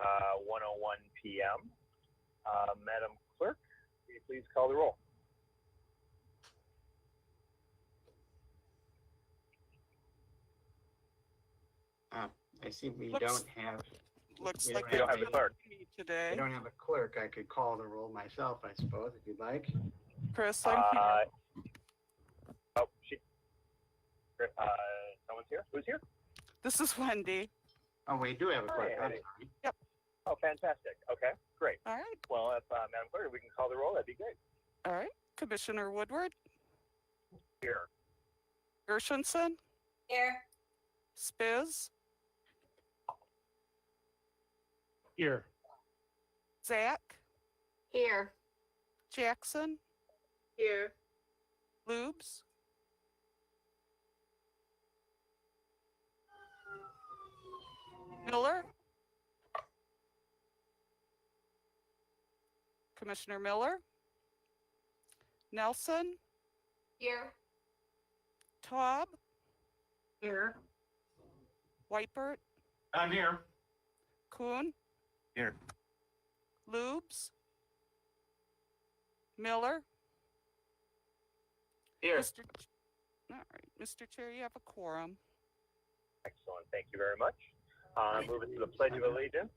1:01 p.m. Madam Clerk, will you please call the roll? I see we Looks don't have. Looks we like We don't have a clerk. today. We don't have a clerk. I could call the roll myself, I suppose, if you'd like. Chris, I'm here. Oh, someone's here. Who's here? This is Wendy. Oh, we do have a clerk. Hi. I'm sorry. Oh, fantastic. Okay, great. All right. Well, if Madam Clerk, if we can call the roll, that'd be great. All right. Commissioner Woodward, Here. Gershenson, Here. Spiz, Here. Zach, Here. Jackson, Here. Lubes, Miller, Commissioner Miller, Nelson, Here. Taub, Here. Weipert, I'm here. Kuhn, Here. Lubes, Miller. Here. All right, Mr. Chair, you have a quorum. Excellent. Thank you very much. Moving to the Pledge of Allegiance.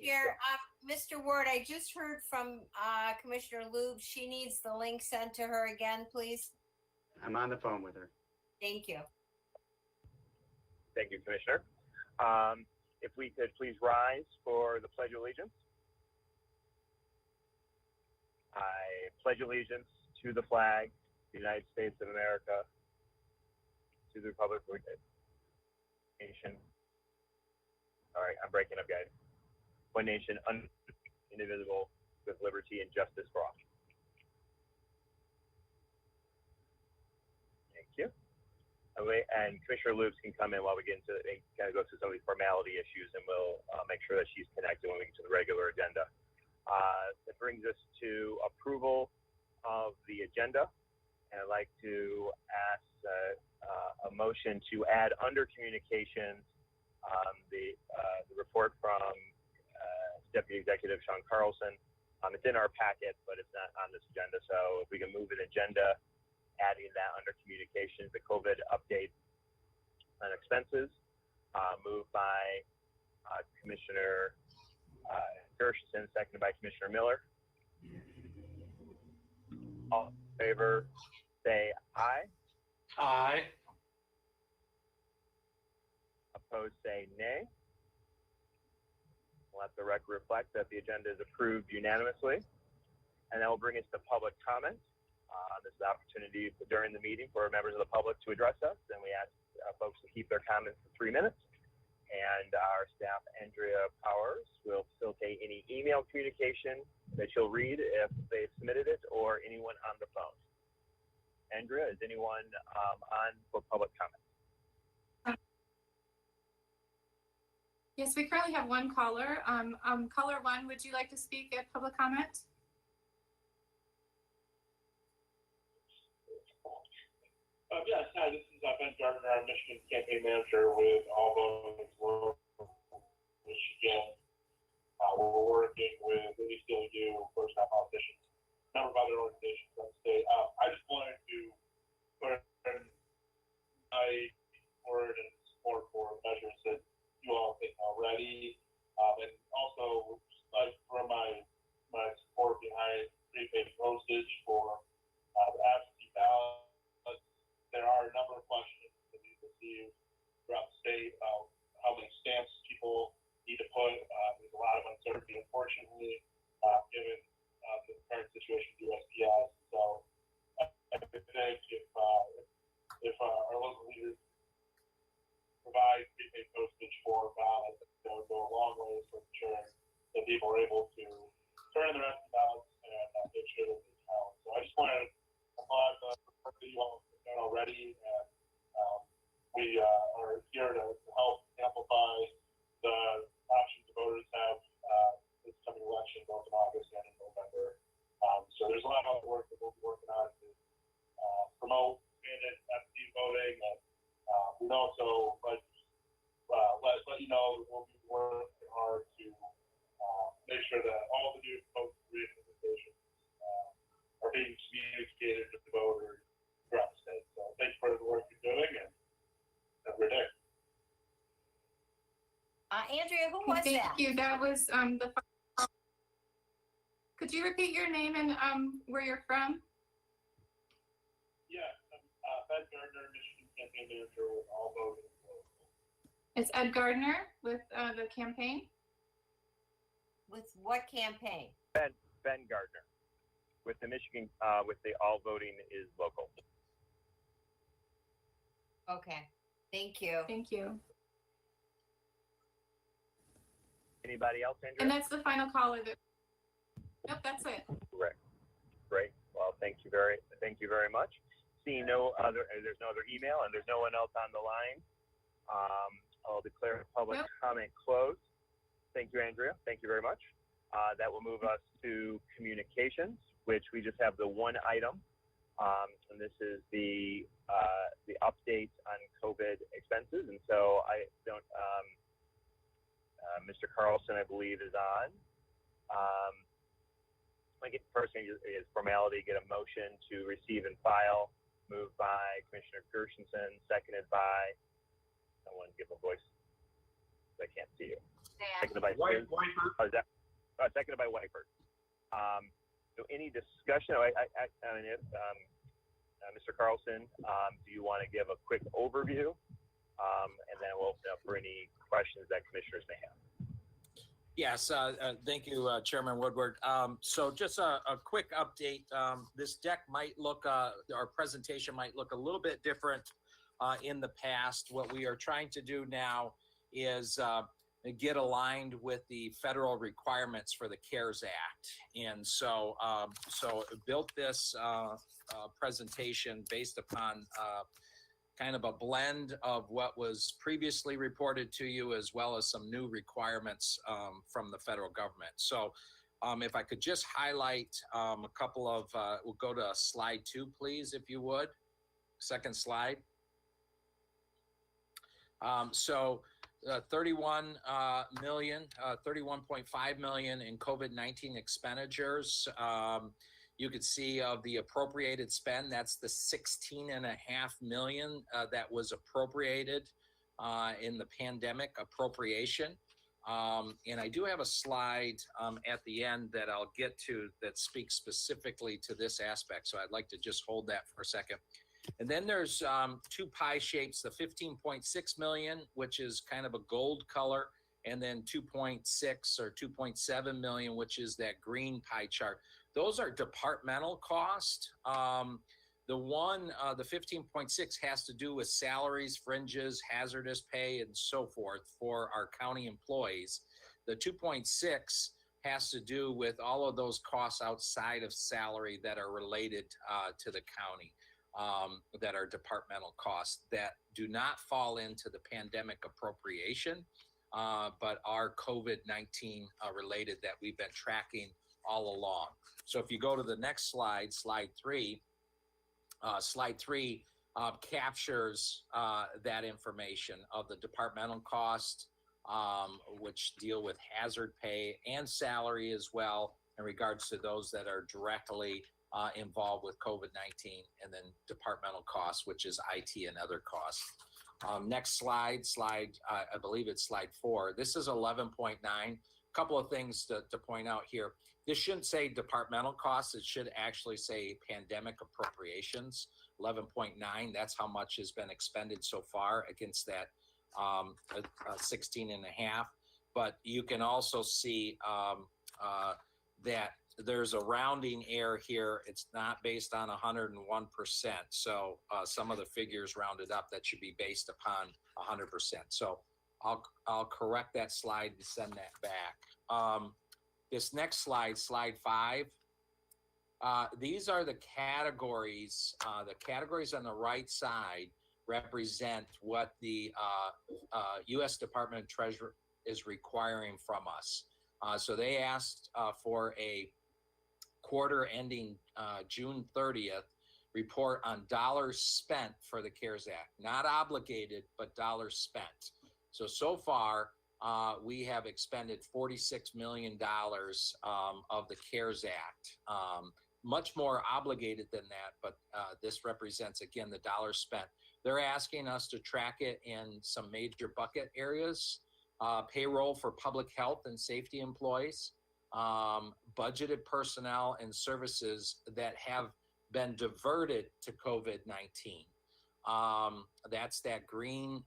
Chair, Mr. Ward, I just heard from Commissioner Lube. She needs the link sent to her again, please. I'm on the phone with her. Thank you. Thank you, Commissioner. If we could please rise for the Pledge of Allegiance. I pledge allegiance to the flag, the United States of America, to the republic for nation. All right, I'm breaking up, guys. One nation, indivisible, with liberty and justice for all. Thank you. And Commissioner Loops can come in while we get into kind of go through some of these formality issues, and we'll make sure that she's connected when we get to the regular agenda. That brings us to approval of the agenda, and I'd like to ask a motion to add under communications the report from Deputy Executive Sean Carlson. It's in our packet, but it's not on this agenda. So if we can move an agenda, adding that under communications, the COVID update on expenses, moved by Commissioner Gershenson, seconded by Commissioner Miller. All in favor, say aye. Aye. Opposed, say nay. Let the record reflect that the agenda is approved unanimously. And that will bring us to public comment. This is the opportunity during the meeting for members of the public to address us, and we ask folks to keep their comments for 3 minutes. And our staff, Andrea Powers, will facilitate any email communication that she'll read if they've submitted it, or anyone on the phone. Andrea, is anyone on for public comment? Yes, we currently have one caller. Caller 1, would you like to speak at public comment? Yes, hi, this is Ben Gardner. I'm Michigan campaign manager with All Voting World, Michigan. We're working with Lady Steely Do, First Time Politicians, a number of other organizations in the state. I just wanted to put in my word and support for measures that you all have taken already, and also like for my support behind prepaid postage for the absentee ballot. There are a number of questions that we've received throughout the state about how many stamps people need to put. There's a lot of uncertainty, unfortunately, given the current situation with USPS. So I think if our local leaders provide prepaid postage for ballots, that would go a long way for ensuring that people are able to turn in their absentee ballots and make sure that they count. So I just wanted to applaud the work that you all have done already, and we are here to help amplify the options the voters have this coming election, both in August and in November. So there's a lot of work that we'll be working on to promote expanded absentee voting, and we'd also let you know that we'll be working hard Andrea, who was that? Thank you. That was the. Could you repeat your name and where you're from? Yeah, I'm Ben Gardner, Michigan Campaign Manager with All Voting. It's Ed Gardner with the campaign. With what campaign? Ben Gardner with the Michigan, with the All Voting is Local. Okay, thank you. Thank you. Anybody else, Andrea? And that's the final caller. Nope, that's it. Correct. Great. Well, thank you very much. Seeing there's no other email and there's no one else on the line. I'll declare public comment closed. Thank you, Andrea. Thank you very much. That will move us to communications, which we just have the one item, and this is the update on COVID expenses. And so I don't. Mr. Carlson, I believe, is on. I get first thing is formality. Get a motion to receive and file. Moved by Commissioner Gershenson, seconded by. Someone give a voice. I can't see you. Seconded by Whiteford. Oh, is that, seconded by Whiteford. So any discussion? Mr. Carlson, do you want to give a quick overview? And then we'll open up for any questions that commissioners may have. Yes, thank you, Chairman Woodward. So just a quick update. This deck might look, our presentation might look a little bit different in the past. What we are trying to do now is get aligned with the federal requirements for the CARES Act. And so, built this presentation based upon kind of a blend of what was previously reported to you, as well as some new requirements from the federal government. So if I could just highlight a couple of, we'll go to slide 2, please, if you would. Second slide. 31.5 million in COVID-19 expenditures. You could see of the appropriated spend, that's the 16.5 million that was appropriated in the pandemic appropriation. And I do have a slide at the end that I'll get to that speaks specifically to this aspect. So I'd like to just hold that for a second. And then there's two pie shapes, the 15.6 million, which is kind of a gold color, and then 2.6 or 2.7 million, which is that green pie chart. Those are departmental cost. The 15.6 has to do with salaries, fringes, hazardous pay, and so forth for our county employees. The 2.6 has to do with all of those costs outside of salary that are related to the county, that are departmental costs that do not fall into the pandemic appropriation, but are COVID-19 related that we've been tracking all along. So if you go to the next slide, slide 3 captures that information of the departmental cost, which deal with hazard pay and salary as well in regards to those that are directly involved with COVID-19, and then departmental costs, which is IT and other costs. Next slide, I believe it's slide 4. This is 11.9. Couple of things to point out here. This shouldn't say departmental costs. It should actually say pandemic appropriations. 11.9, that's how much has been expended so far against that 16.5. But you can also see that there's a rounding error here. It's not based on 101%. So some of the figures rounded up that should be based upon 100%. So I'll correct that slide and send that back. This next slide, slide 5, these are the categories. The categories on the right side represent what the U.S. Department of Treasury is requiring from us. So they asked for a quarter ending June 30th report on dollars spent for the CARES Act, not obligated, but dollars spent. So far, we have expended $46 million of the CARES Act. Much more obligated than that, but this represents, again, the dollars spent. They're asking us to track it in some major bucket areas. payroll for public health and safety employees, budgeted personnel and services that have been diverted to COVID-19. That's that green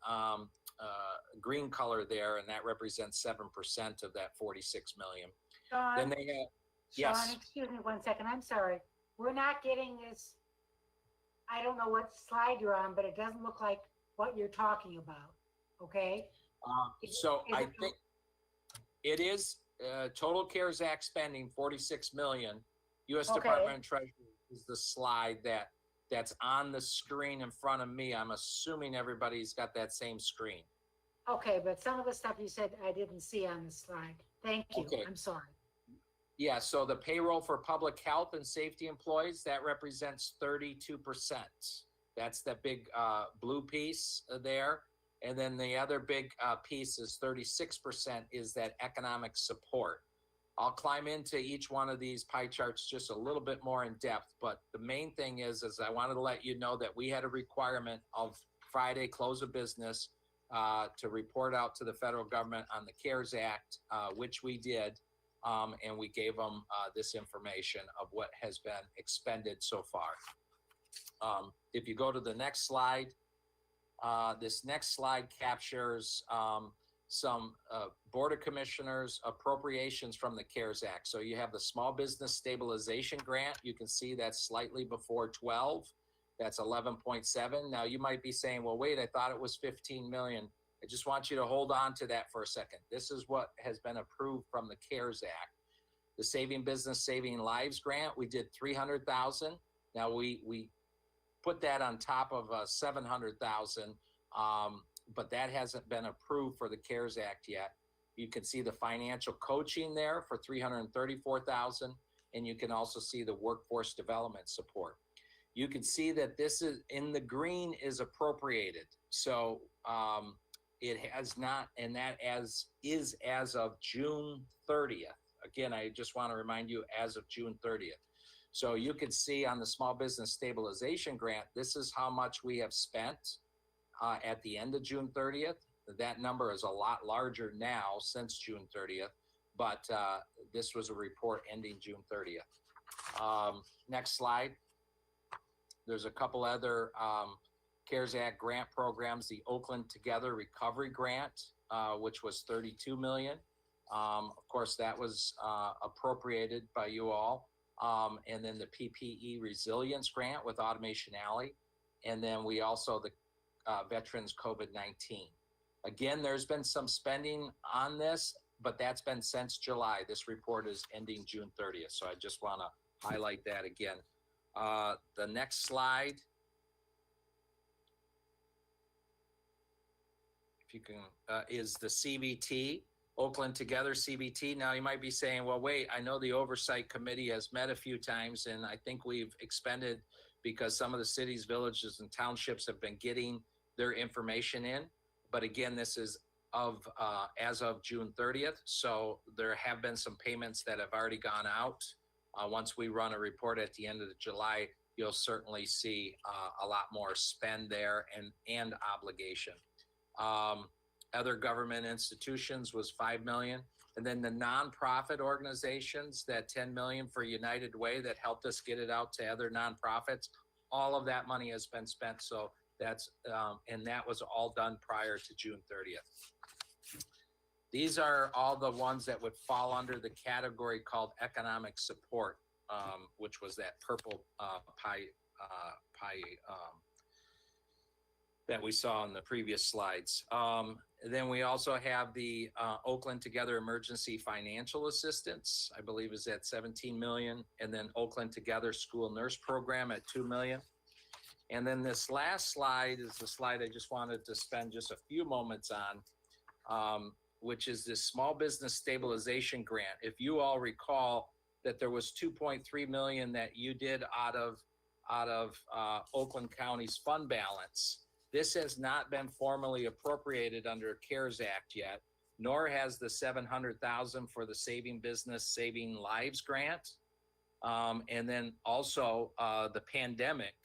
color there, and that represents 7% of that 46 million. Sean, Then they have, Sean, yes. excuse me 1 second. I'm sorry. We're not getting this. I don't know what slide you're on, but it doesn't look like what you're talking about. Okay. So Is I it- think it is total CARES Act spending 46 million. U.S. Okay. Department of Treasury is the slide that's on the screen in front of me. I'm assuming everybody's got that same screen. Okay, but some of the stuff you said I didn't see on the slide. Thank you. Okay. I'm sorry. Yeah, so the payroll for public health and safety employees, that represents 32%. That's the big blue piece there. And then the other big piece is 36% is that economic support. I'll climb into each one of these pie charts just a little bit more in depth, but the main thing is I wanted to let you know that we had a requirement of Friday close of business to report out to the federal government on the CARES Act, which we did. And we gave them this information of what has been expended so far. If you go to the next slide, this next slide captures some Board of Commissioners appropriations from the CARES Act. So you have the Small Business Stabilization Grant. You can see that's slightly before 12. That's 11.7. Now you might be saying, well, wait, I thought it was 15 million. I just want you to hold on to that for a second. This is what has been approved from the CARES Act. The Saving Business, Saving Lives grant, we did 300,000. Now we put that on top of 700,000, but that hasn't been approved for the CARES Act yet. You can see the financial coaching there for 334,000, and you can also see the workforce development support. You can see that this is in the green is appropriated. So it has not, and that is as of June 30th. Again, I just want to remind you, as of June 30th. So you can see on the Small Business Stabilization Grant, this is how much we have spent at the end of June 30th. That number is a lot larger now since June 30th, but this was a report ending June 30th. Next slide. There's a couple other CARES Act grant programs, the Oakland Together Recovery Grant, which was 32 million. Of course, that was appropriated by you all. And then the PPE Resilience Grant with Automation Alley. And then we also the Veterans COVID-19. Again, there's been some spending on this, but that's been since July. This report is ending June 30th. So I just want to highlight that again. The next slide, if you can, is the CBT, Oakland Together CBT. Now you might be saying, well, wait, I know the Oversight Committee has met a few times, and I think we've expended because some of the cities, villages, and townships have been getting their information in. But again, this is as of June 30th. So there have been some payments that have already gone out. Once we run a report at the end of July, you'll certainly see a lot more spend there and obligation. Other government institutions was 5 million. And then the nonprofit organizations, that 10 million for United Way that helped us get it out to other nonprofits, all of that money has been spent. So that's, and that was all done prior to June 30th. These are all the ones that would fall under the category called economic support, which was that purple pie that we saw in the previous slides. Then we also have the Oakland Together Emergency Financial Assistance, I believe is at 17 million. And then Oakland Together School Nurse Program at 2 million. And then this last slide is the slide I just wanted to spend just a few moments on, which is this Small Business Stabilization Grant. If you all recall that there was 2.3 million that you did out of Oakland County's fund balance. This has not been formally appropriated under CARES Act yet, nor has the 700,000 for the Saving Business, Saving Lives grant. And then also the pandemic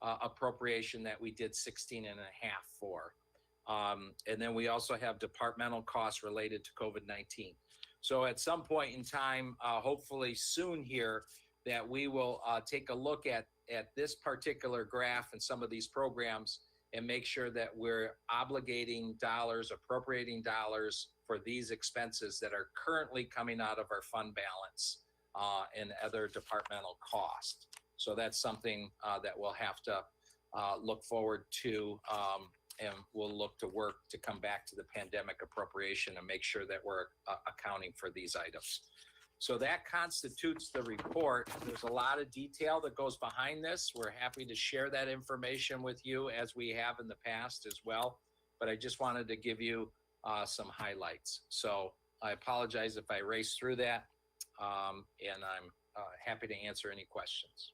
appropriation that we did 16 and a half for. And then we also have departmental costs related to COVID-19. So at some point in time, hopefully soon here, that we will take a look at this particular graph and some of these programs and make sure that we're obligating dollars, appropriating dollars for these expenses that are currently coming out of our fund balance and other departmental costs. So that's something that we'll have to look forward to, and we'll look to work to come back to the pandemic appropriation and make sure that we're accounting for these items. So that constitutes the report. There's a lot of detail that goes behind this. We're happy to share that information with you as we have in the past as well. But I just wanted to give you some highlights. So I apologize if I raced through that, and I'm happy to answer any questions.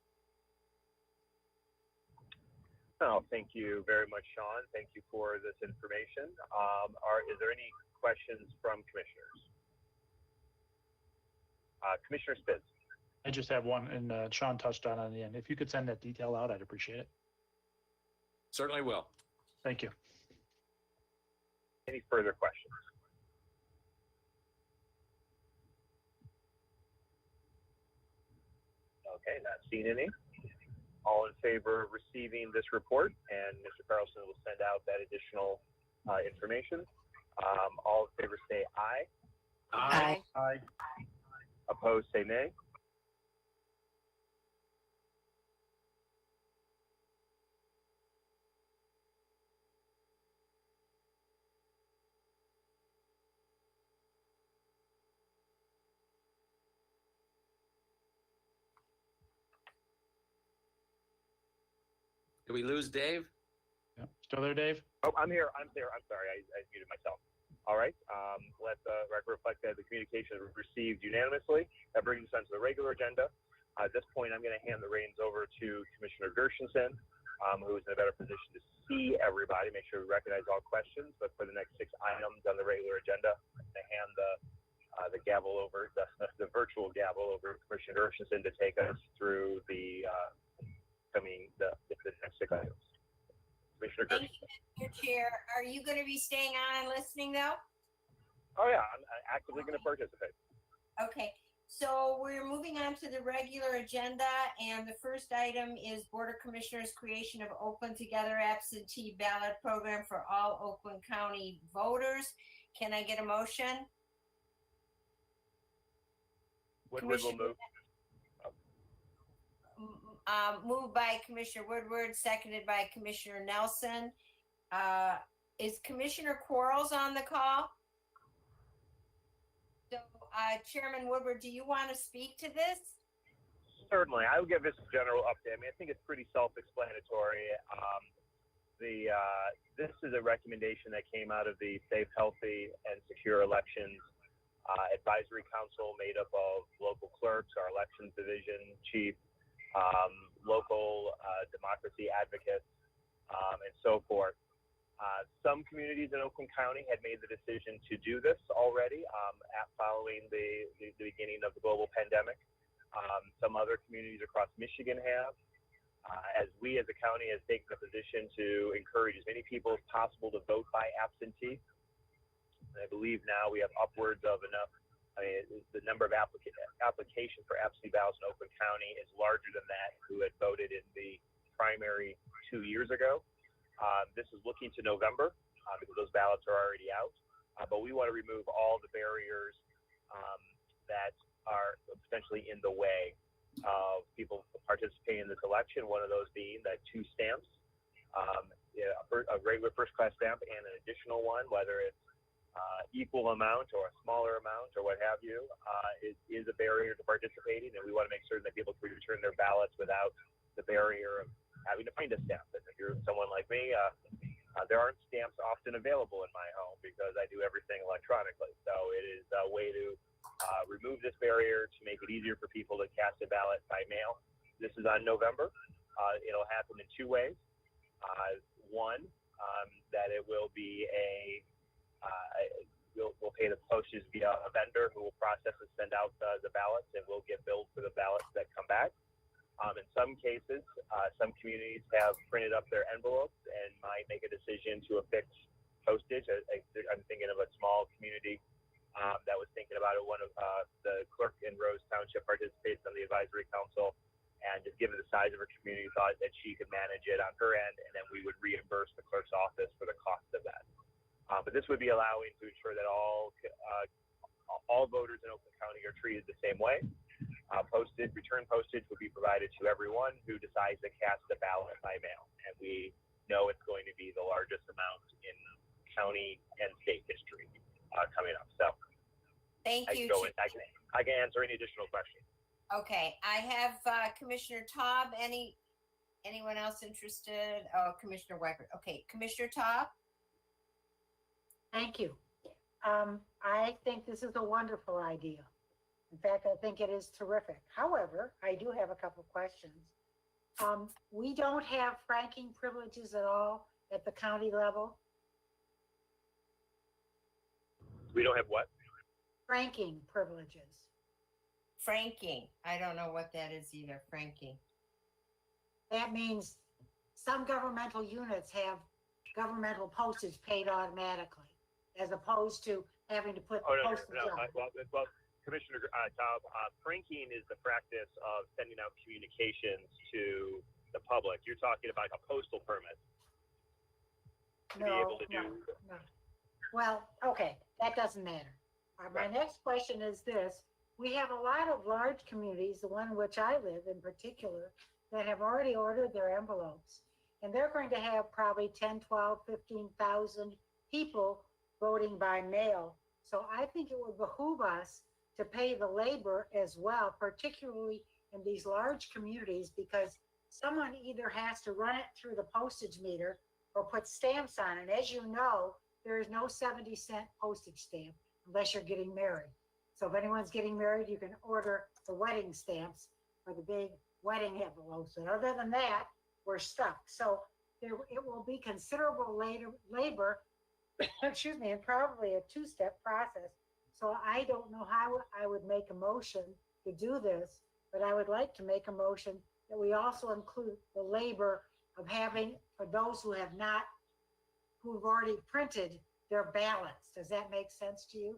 Oh, thank you very much, Sean. Thank you for this information. Is there any questions from commissioners? Commissioner Spitz. I just have one, and Sean touched on it in the end. If you could send that detail out, I'd appreciate it. Certainly will. Thank you. Any further questions? Okay, not seeing any. All in favor of receiving this report, and Mr. Carlson will send out that additional information. All in favor say aye. Aye. Aye. Opposed say nay. Did we lose Dave? Yep. Still there, Dave? Oh, I'm here. I'm there. I'm sorry. I muted myself. All right. Let the record reflect that the communication was received unanimously. That brings us onto the regular agenda. At this point, I'm going to hand the reins over to Commissioner Gershenson, who is in a better position to see everybody, make sure we recognize all questions. But for the next 6 items on the regular agenda, I'm going to hand the gavel over, the virtual gavel over to Commissioner Gershenson to take us through the next 6 items. Commissioner Thank Gershenson. you, Mr. Chair. Are you going to be staying on and listening though? Oh yeah, I'm actively going to participate. Okay, so we're moving on to the regular agenda, and the first item is Board of Commissioners creation of Oakland Together absentee ballot program for all Oakland County voters. Can I get a motion? Woodward will move. Moved by Commissioner Woodward, seconded by Commissioner Nelson. Is Commissioner Quarles on the call? So, Chairman Woodward, do you want to speak to this? Certainly, I will give this a general update. I mean, I think it's pretty self-explanatory. This is a recommendation that came out of the Safe, Healthy, and Secure Elections Advisory Council, made up of local clerks, our elections division chief, local democracy advocates, and so forth. Some communities in Oakland County had made the decision to do this already following the beginning of the global pandemic. Some other communities across Michigan have. As we as a county has taken a position to encourage as many people as possible to vote by absentee. And I believe now we have upwards of enough. I mean, the number of applications for absentee ballots in Oakland County is larger than that who had voted in the primary 2 years ago. This is looking to November because those ballots are already out. But we want to remove all the barriers that are potentially in the way of people participating in this election. One of those being that 2 stamps, a regular first-class stamp and an additional one, whether it's equal amount or a smaller amount or what have you, is a barrier to participating, and we want to make certain that people can return their ballots without the barrier of having to find a stamp. And if you're someone like me, there aren't stamps often available in my home because I do everything electronically. So it is a way to remove this barrier, to make it easier for people to cast a ballot by mail. This is on November. It'll happen in 2 ways. One, that it will be we'll pay the postage via a vendor who will process and send out the ballots, and we'll get billed for the ballots that come back. In some cases, some communities have printed up their envelopes and might make a decision to affix postage. I'm thinking of a small community that was thinking about it. One of the clerk in Rose Township participates on the advisory council, and just given the size of her community, thought that she could manage it on her end, and then we would reimburse the clerk's office for the cost of that. But this would be allowing to ensure that all voters in Oakland County are treated the same way. Return postage would be provided to everyone who decides to cast a ballot by mail, and we know it's going to be the largest amount in county and state history coming up. So Thank you. I can answer any additional questions. Okay, I have Commissioner Taub. Anyone else interested? Oh, Commissioner Wecker. Okay, Commissioner Taub. Thank you. I think this is a wonderful idea. In fact, I think it is terrific. However, I do have a couple questions. We don't have franking privileges at all at the county level. We don't have what? Franking privileges. Franking. I don't know what that is either. Franking. That means some governmental units have governmental postage paid automatically, as opposed to having to put postage on. Well, Commissioner Taub, franking is the practice of sending out communications to the public. You're talking about a postal permit. No. Well, okay, that doesn't matter. My next question is this. We have a lot of large communities, the one in which I live in particular, that have already ordered their envelopes. And they're going to have probably 10, 12, 15,000 people voting by mail. So I think it would behoove us to pay the labor as well, particularly in these large communities, because someone either has to run it through the postage meter or put stamps on it. And as you know, there is no 70-cent postage stamp unless you're getting married. So if anyone's getting married, you can order the wedding stamps or the big wedding envelopes. But other than that, we're stuck. So it will be considerable labor, excuse me, and probably a two-step process. So I don't know how I would make a motion to do this, but I would like to make a motion that we also include the labor of having, for those who have not, who've already printed their ballots. Does that make sense to you?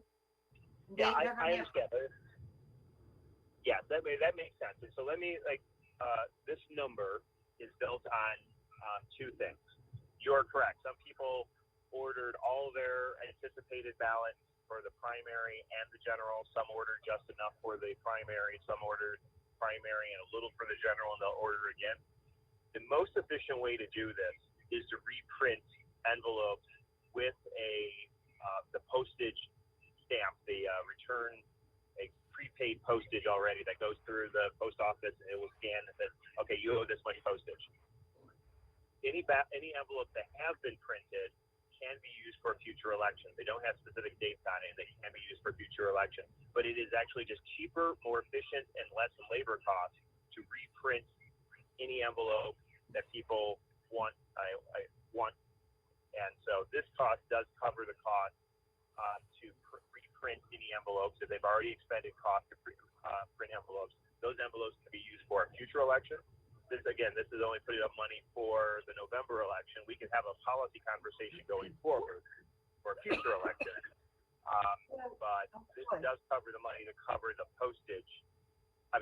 Yeah, I understand. Yeah, that makes sense. And so let me, this number is built on two things. You're correct. Some people ordered all their anticipated ballots for the primary and the general. Some ordered just enough for the primary. Some ordered primary and a little for the general, and they'll order again. The most efficient way to do this is to reprint envelopes with the postage stamp, the return, a prepaid postage already that goes through the post office, and it will scan and says, okay, you owe this much postage. Any envelopes that have been printed can be used for future elections. They don't have specific dates on it, and they can be used for future elections. But it is actually just cheaper, more efficient, and less labor costs to reprint any envelope that people want. And so this cost does cover the cost to reprint any envelopes. If they've already expended cost to print envelopes, those envelopes can be used for a future election. This is only putting up money for the November election. We can have a policy conversation going forward for a future election. But this does cover the money to cover the postage,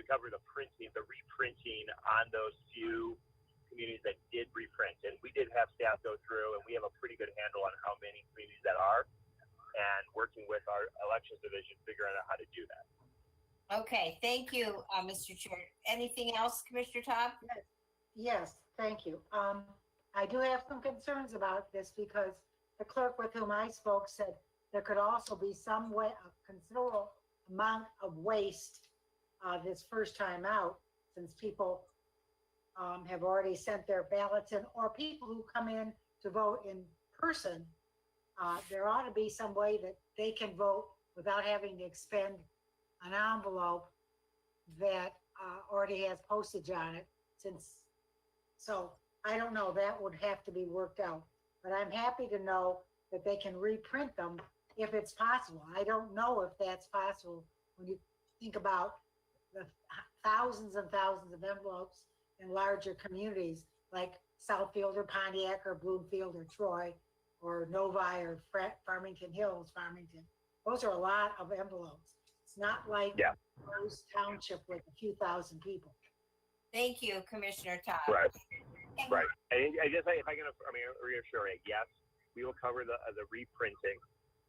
cover the printing, the reprinting on those few communities that did reprint. And we did have staff go through, and we have a pretty good handle on how many communities that are, and working with our elections division, figuring out how to do that. Okay, thank you, Mr. Chair. Anything else, Commissioner Taub? Yes, thank you. I do have some concerns about this because the clerk with whom I spoke said there could also be some way, a considerable amount of waste this first time out, since people have already sent their ballots in, or people who come in to vote in person. There ought to be some way that they can vote without having to expend an envelope that already has postage on it. So I don't know, that would have to be worked out, but I'm happy to know that they can reprint them if it's possible. I don't know if that's possible when you think about the thousands and thousands of envelopes in larger communities like Southfield or Pontiac or Bloomfield or Troy or Novi or Farmington Hills, Farmington. Those are a lot of envelopes. It's not like Yeah. Rose Township with a few thousand people. Thank you, Commissioner Todd. Right. Right. And I just, if I can, reassure you, yes, we will cover the reprinting.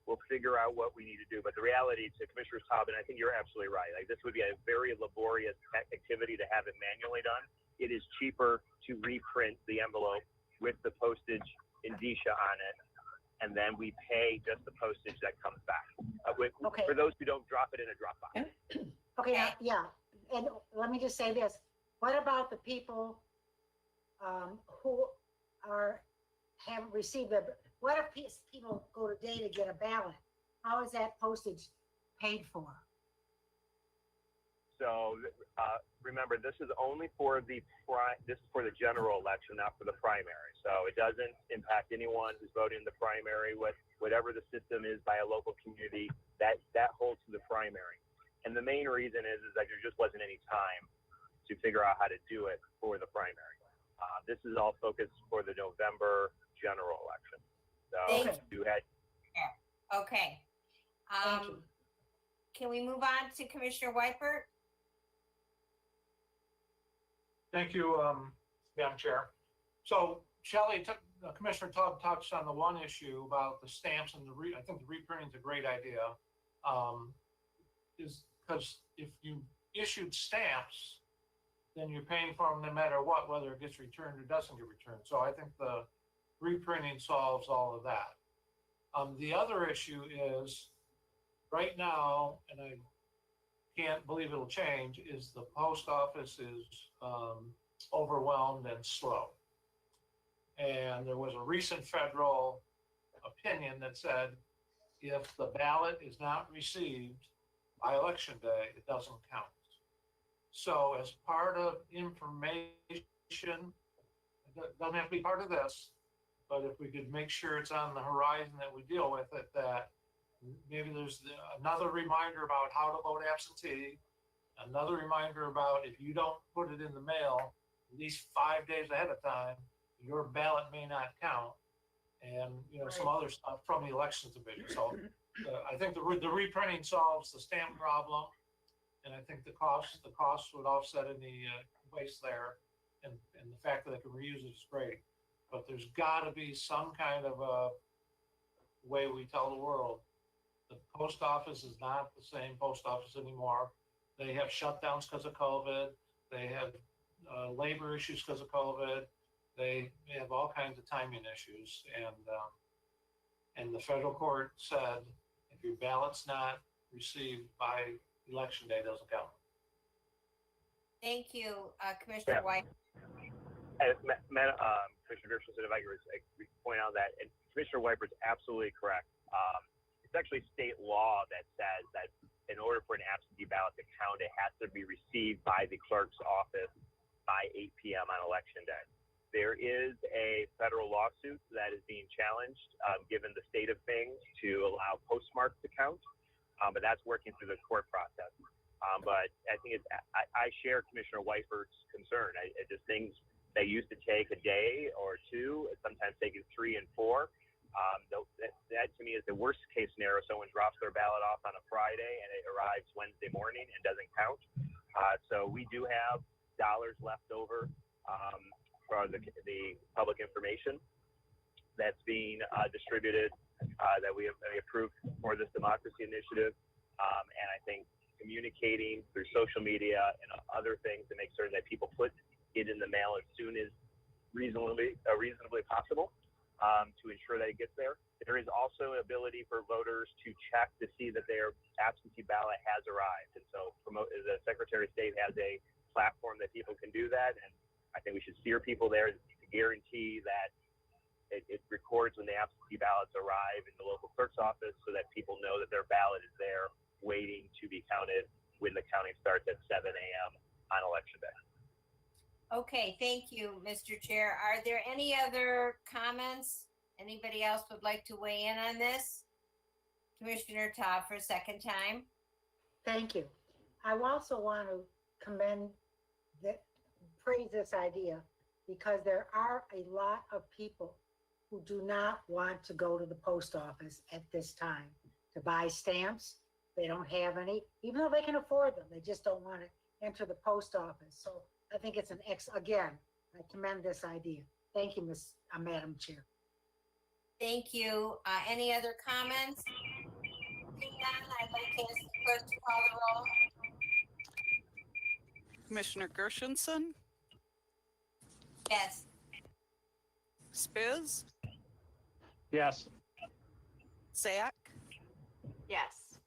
We'll figure out what we need to do. But the reality, to Commissioner Taubman, I think you're absolutely right. Like, this would be a very laborious activity to have it manually done. It is cheaper to reprint the envelope with the postage indicia on it, and then we pay just the postage that comes back. Okay. For those who don't drop it in a Dropbox. Okay, yeah, and let me just say this. What about the people who haven't received what if people go today to get a ballot? How is that postage paid for? So remember, this is only for the general election, not for the primary. So it doesn't impact anyone who's voting in the primary. Whatever the system is by a local community, that holds to the primary. And the main reason is that there just wasn't any time to figure out how to do it for the primary. This is all focused for the November general election. So Thank you had. Okay. Thank you. Can we move on to Commissioner Weipert? Thank you, Madam Chair. So Shelley, Commissioner Tubb touched on the one issue about the stamps and I think the reprinting is a great idea. Is because if you issued stamps, then you're paying for them no matter what, whether it gets returned or doesn't get returned. So I think the reprinting solves all of that. The other issue is right now, and I can't believe it'll change, is the post office is overwhelmed and slow. And there was a recent federal opinion that said if the ballot is not received by election day, it doesn't count. So as part of information, it doesn't have to be part of this, but if we could make sure it's on the horizon that we deal with it, that maybe there's another reminder about how to vote absentee, another reminder about if you don't put it in the mail at least 5 days ahead of time, your ballot may not count, and some other stuff from the elections division. So I think the reprinting solves the stamp problem, and I think the costs would offset any waste there, and the fact that I can reuse it is great. But there's got to be some kind of a way we tell the world the post office is not the same post office anymore. They have shutdowns because of COVID. They have labor issues because of COVID. They have all kinds of timing issues. And the federal court said, if your ballot's not received by election day, it doesn't count. Thank you, Commissioner White. Commissioner Gershenson, if I could point out that, and Commissioner Weipert is absolutely correct. It's actually state law that says that in order for an absentee ballot to count, it has to be received by the clerk's office by 8 p.m. on election day. There is a federal lawsuit that is being challenged, given the state of things, to allow postmarks to count, but that's working through the court process. But I think I share Commissioner Weipert's concern. It just things that used to take a day or two, sometimes taking 3 and 4. That to me is the worst case scenario. Someone drops their ballot off on a Friday and it arrives Wednesday morning and doesn't count. So we do have dollars left over for the public information that's being distributed that we approved for this democracy initiative. And I think communicating through social media and other things to make certain that people put it in the mail as soon as reasonably possible to ensure that it gets there. There is also an ability for voters to check to see that their absentee ballot has arrived. And so the Secretary of State has a platform that people can do that. And I think we should steer people there to guarantee that it records when the absentee ballots arrive in the local clerk's office so that people know that their ballot is there waiting to be counted when the counting starts at 7 a.m. on election day. Okay, thank you, Mr. Chair. Are there any other comments? Anybody else would like to weigh in on this? Commissioner Todd for a second time. Thank you. I also want to praise this idea because there are a lot of people who do not want to go to the post office at this time to buy stamps. They don't have any, even though they can afford them, they just don't want to enter the post office. So I think it's again, I commend this idea. Thank you, Madam Chair. Thank you. Any other comments? Seeing none, I'd like to ask the clerk to call the roll. Commissioner Gershenson, Yes. Spiz, Yes. Zach, Yes.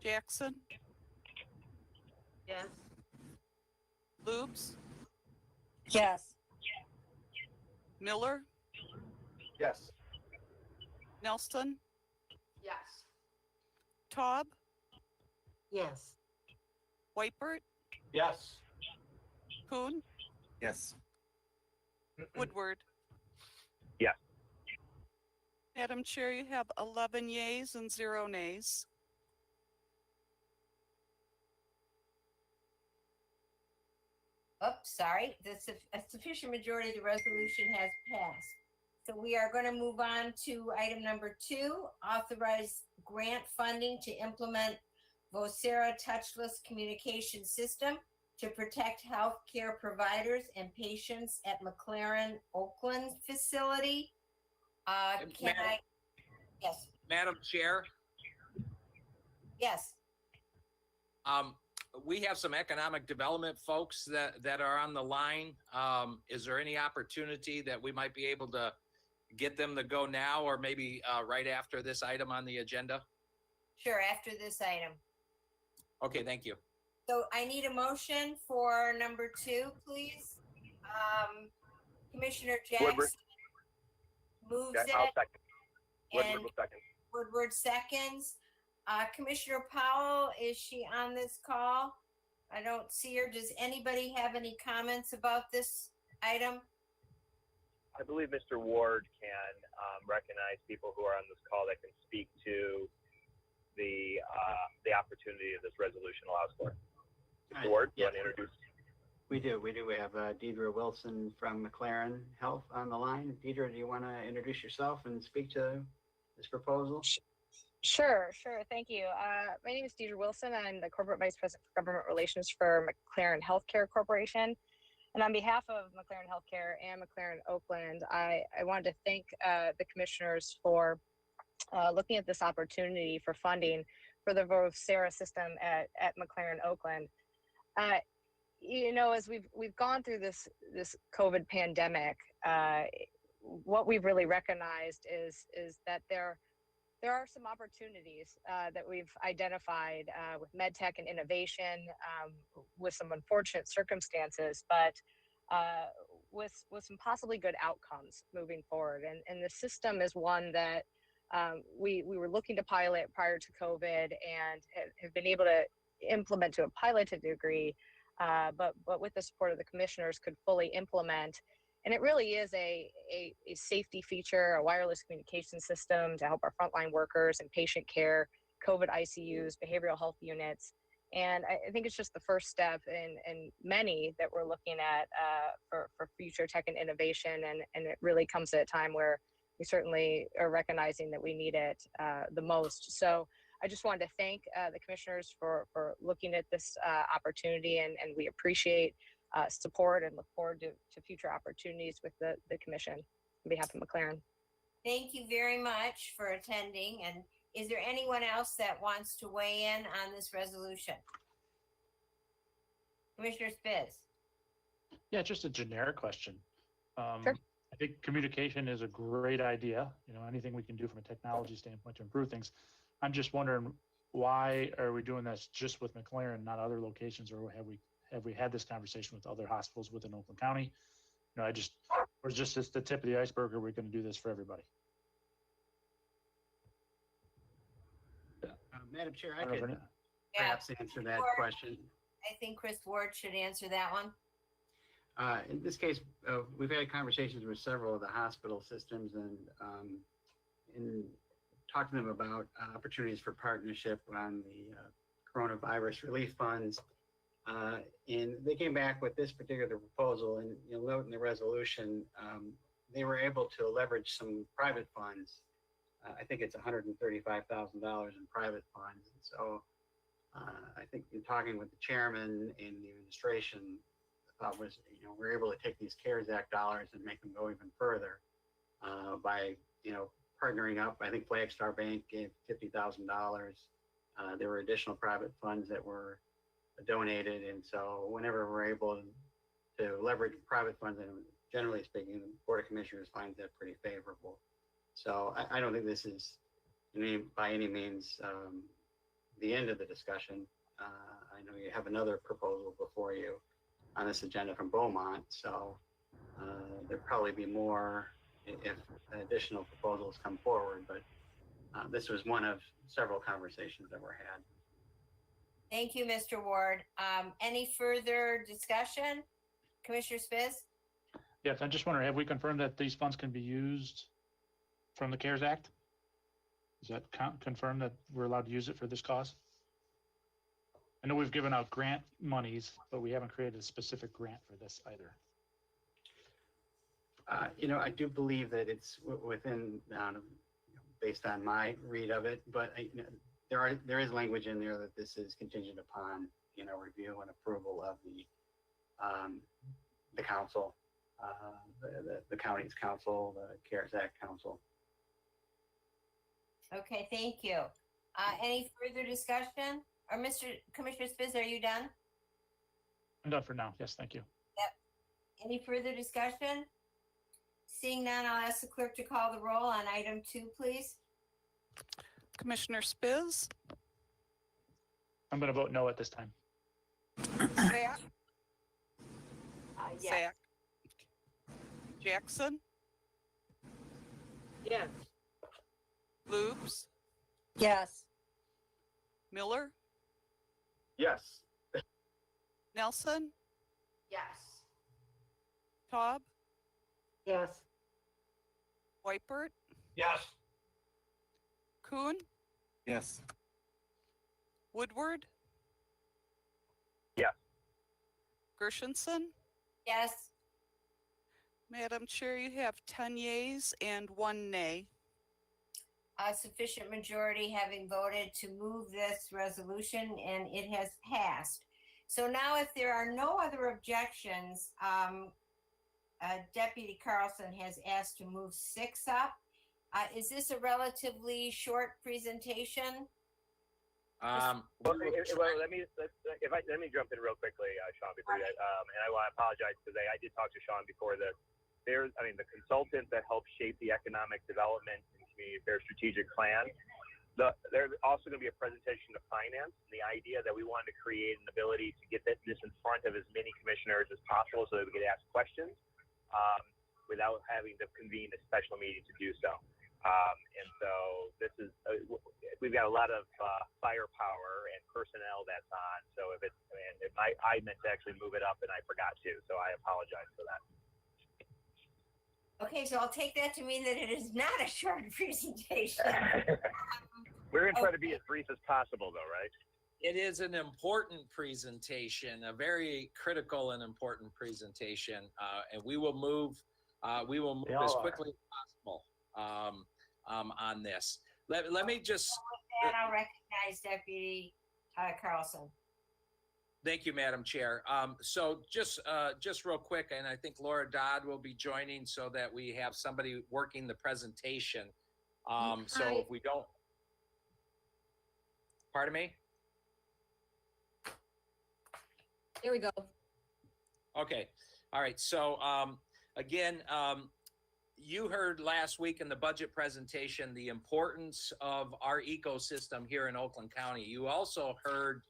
Jackson, Yes. Lubes, Yes. Miller, Yes. Nelson, Yes. Taub, Yes. Whitebird, Yes. Kuhn, Yes. Woodward. Yes. Madam Chair, you have 11 yeas and 0 nays. Oops, sorry. A sufficient majority of the resolution has passed. So we are going to move on to item number 2, authorize grant funding to implement Vocera touchless communication system to protect healthcare providers and patients at McLaren Oakland facility. Can Madam- I? Yes, Madam Chair, yes. we have some economic development folks that are on the line. Is there any opportunity that we might be able to get them to go now or maybe right after this item on the agenda? Sure, after this item. Okay, thank you. So I need a motion for number 2, please. Commissioner Jackson Woodward. moves Okay, it. I'll second. Woodward And will second. Woodward seconds. Commissioner Powell, is she on this call? I don't see her. Does anybody have any comments about this item? I believe Mr. Ward can recognize people who are on this call that can speak to the opportunity that this resolution allows for. Mr. Ward, you Yes. want to introduce? We do. We have Deidre Wilson from McLaren Health on the line. Deidre, do you want to introduce yourself and speak to this proposal? Sure. Thank you. My name is Deidre Wilson. I'm the Corporate Vice President for Government Relations for McLaren Healthcare Corporation. And on behalf of McLaren Healthcare and McLaren Oakland, I wanted to thank the commissioners for looking at this opportunity for funding for the Vocera system at McLaren Oakland. As we've gone through this COVID pandemic, what we've really recognized is that there are some opportunities that we've identified with medtech and innovation, with some unfortunate circumstances, but with some possibly good outcomes moving forward. And the system is one that we were looking to pilot prior to COVID and have been able to implement to a piloted degree, but with the support of the commissioners could fully implement. And it really is a safety feature, a wireless communication system to help our frontline workers and patient care, COVID ICUs, behavioral health units. And I think it's just the first step in many that we're looking at for future tech and innovation. And it really comes at a time where we certainly are recognizing that we need it the most. So I just wanted to thank the commissioners for looking at this opportunity, and we appreciate support and look forward to future opportunities with the commission on behalf of McLaren. Thank you very much for attending. And is there anyone else that wants to weigh in on this resolution? Commissioner Spiz. Yeah, just a generic question. Sure. I think communication is a great idea. Anything we can do from a technology standpoint to improve things. I'm just wondering, why are we doing this just with McLaren, not other locations, or have we had this conversation with other hospitals within Oakland County? Or just it's the tip of the iceberg, or we're going to do this for everybody? Madam Chair, I I don't know could if Yeah, perhaps answer that Ward. question. I think Chris Ward should answer that one. In this case, we've had conversations with several of the hospital systems and talked to them about opportunities for partnership on the coronavirus relief funds. And they came back with this particular proposal, and you'll note in the resolution, they were able to leverage some private funds. I think it's $135,000 in private funds. And so I think in talking with the chairman and the administration, the thought was, we're able to take these CARES Act dollars and make them go even further by, partnering up. I think Flagstar Bank gave $50,000. There were additional private funds that were donated. And so whenever we're able to leverage private funds, and generally speaking, the Board of Commissioners finds that pretty favorable. So I don't think this is by any means the end of the discussion. I know you have another proposal before you on this agenda from Beaumont. So there'll probably be more if additional proposals come forward, but this was one of several conversations that were had. Thank you, Mr. Ward. Any further discussion? Commissioner Spiz? Yes, I'm just wondering, have we confirmed that these funds can be used from the CARES Act? Is that confirmed that we're allowed to use it for this cause? I know we've given out grant monies, but we haven't created a specific grant for this either. I do believe that it's within, based on my read of it, but there is language in there that this is contingent upon, review and approval of the council, the county's council, the CARES Act council. Okay, thank you. Any further discussion? Or Commissioner Spiz, are you done? I'm done for now. Yes, thank you. Yep. Any further discussion? Seeing none, I'll ask the clerk to call the roll on item 2, please. Commissioner Spiz, I'm going to vote no at this time. Zach, Yes. Zach, Jackson, Yes. Lubes, Yes. Miller, Yes. Nelson, Yes. Taub, Yes. Whitebird, Yes. Kuhn, Yes. Woodward, Yes. Gershenson. Yes. Madam Chair, you have 10 yeas and 1 nay. A sufficient majority having voted to move this resolution, and it has passed. So now, if there are no other objections, Deputy Carlson has asked to move 6 up. Is this a relatively short presentation? Well, let me jump in real quickly, Sean, before you, and I want to apologize because I did talk to Sean before this. The consultant that helped shape the economic development and community affairs strategic plan. There's also going to be a presentation to finance. And the idea that we wanted to create an ability to get this in front of as many commissioners as possible so that we could ask questions without having to convene a special meeting to do so. And so this is, we've got a lot of firepower and personnel that's on. So I meant to actually move it up and I forgot to, so I apologize for that. Okay, so I'll take that to mean that it is not a short presentation. We're going to try to be as brief as possible though, right? It is an important presentation, a very critical and important presentation, and we will move as quickly as possible on this. Let me just. With that, I'll recognize Deputy Carlson. Thank you, Madam Chair. So just real quick, and I think Laura Dodd will be joining so that we have somebody working the presentation. So if we don't, pardon me? Here we go. Okay. All right. So again, you heard last week in the budget presentation the importance of our ecosystem here in Oakland County. You also heard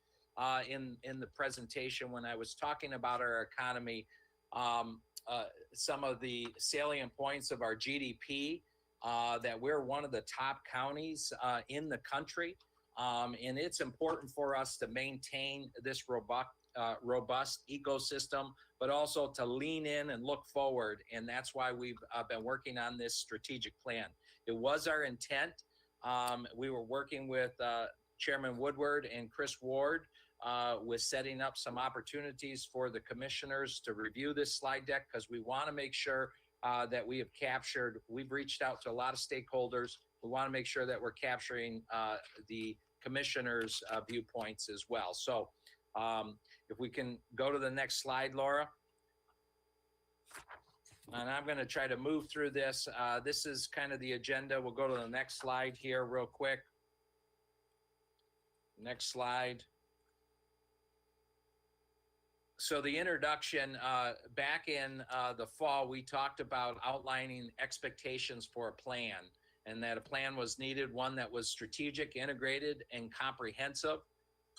in the presentation when I was talking about our economy, some of the salient points of our GDP, that we're one of the top counties in the country. And it's important for us to maintain this robust ecosystem, but also to lean in and look forward. And that's why we've been working on this strategic plan. It was our intent. We were working with Chairman Woodward and Chris Ward with setting up some opportunities for the commissioners to review this slide deck, because we want to make sure that we have captured. We've reached out to a lot of stakeholders. We want to make sure that we're capturing the commissioners' viewpoints as well. So if we can go to the next slide, Laura. And I'm going to try to move through this. This is kind of the agenda. We'll go to the next slide here real quick. Next slide. So the introduction, back in the fall, we talked about outlining expectations for a plan, and that a plan was needed, one that was strategic, integrated, and comprehensive,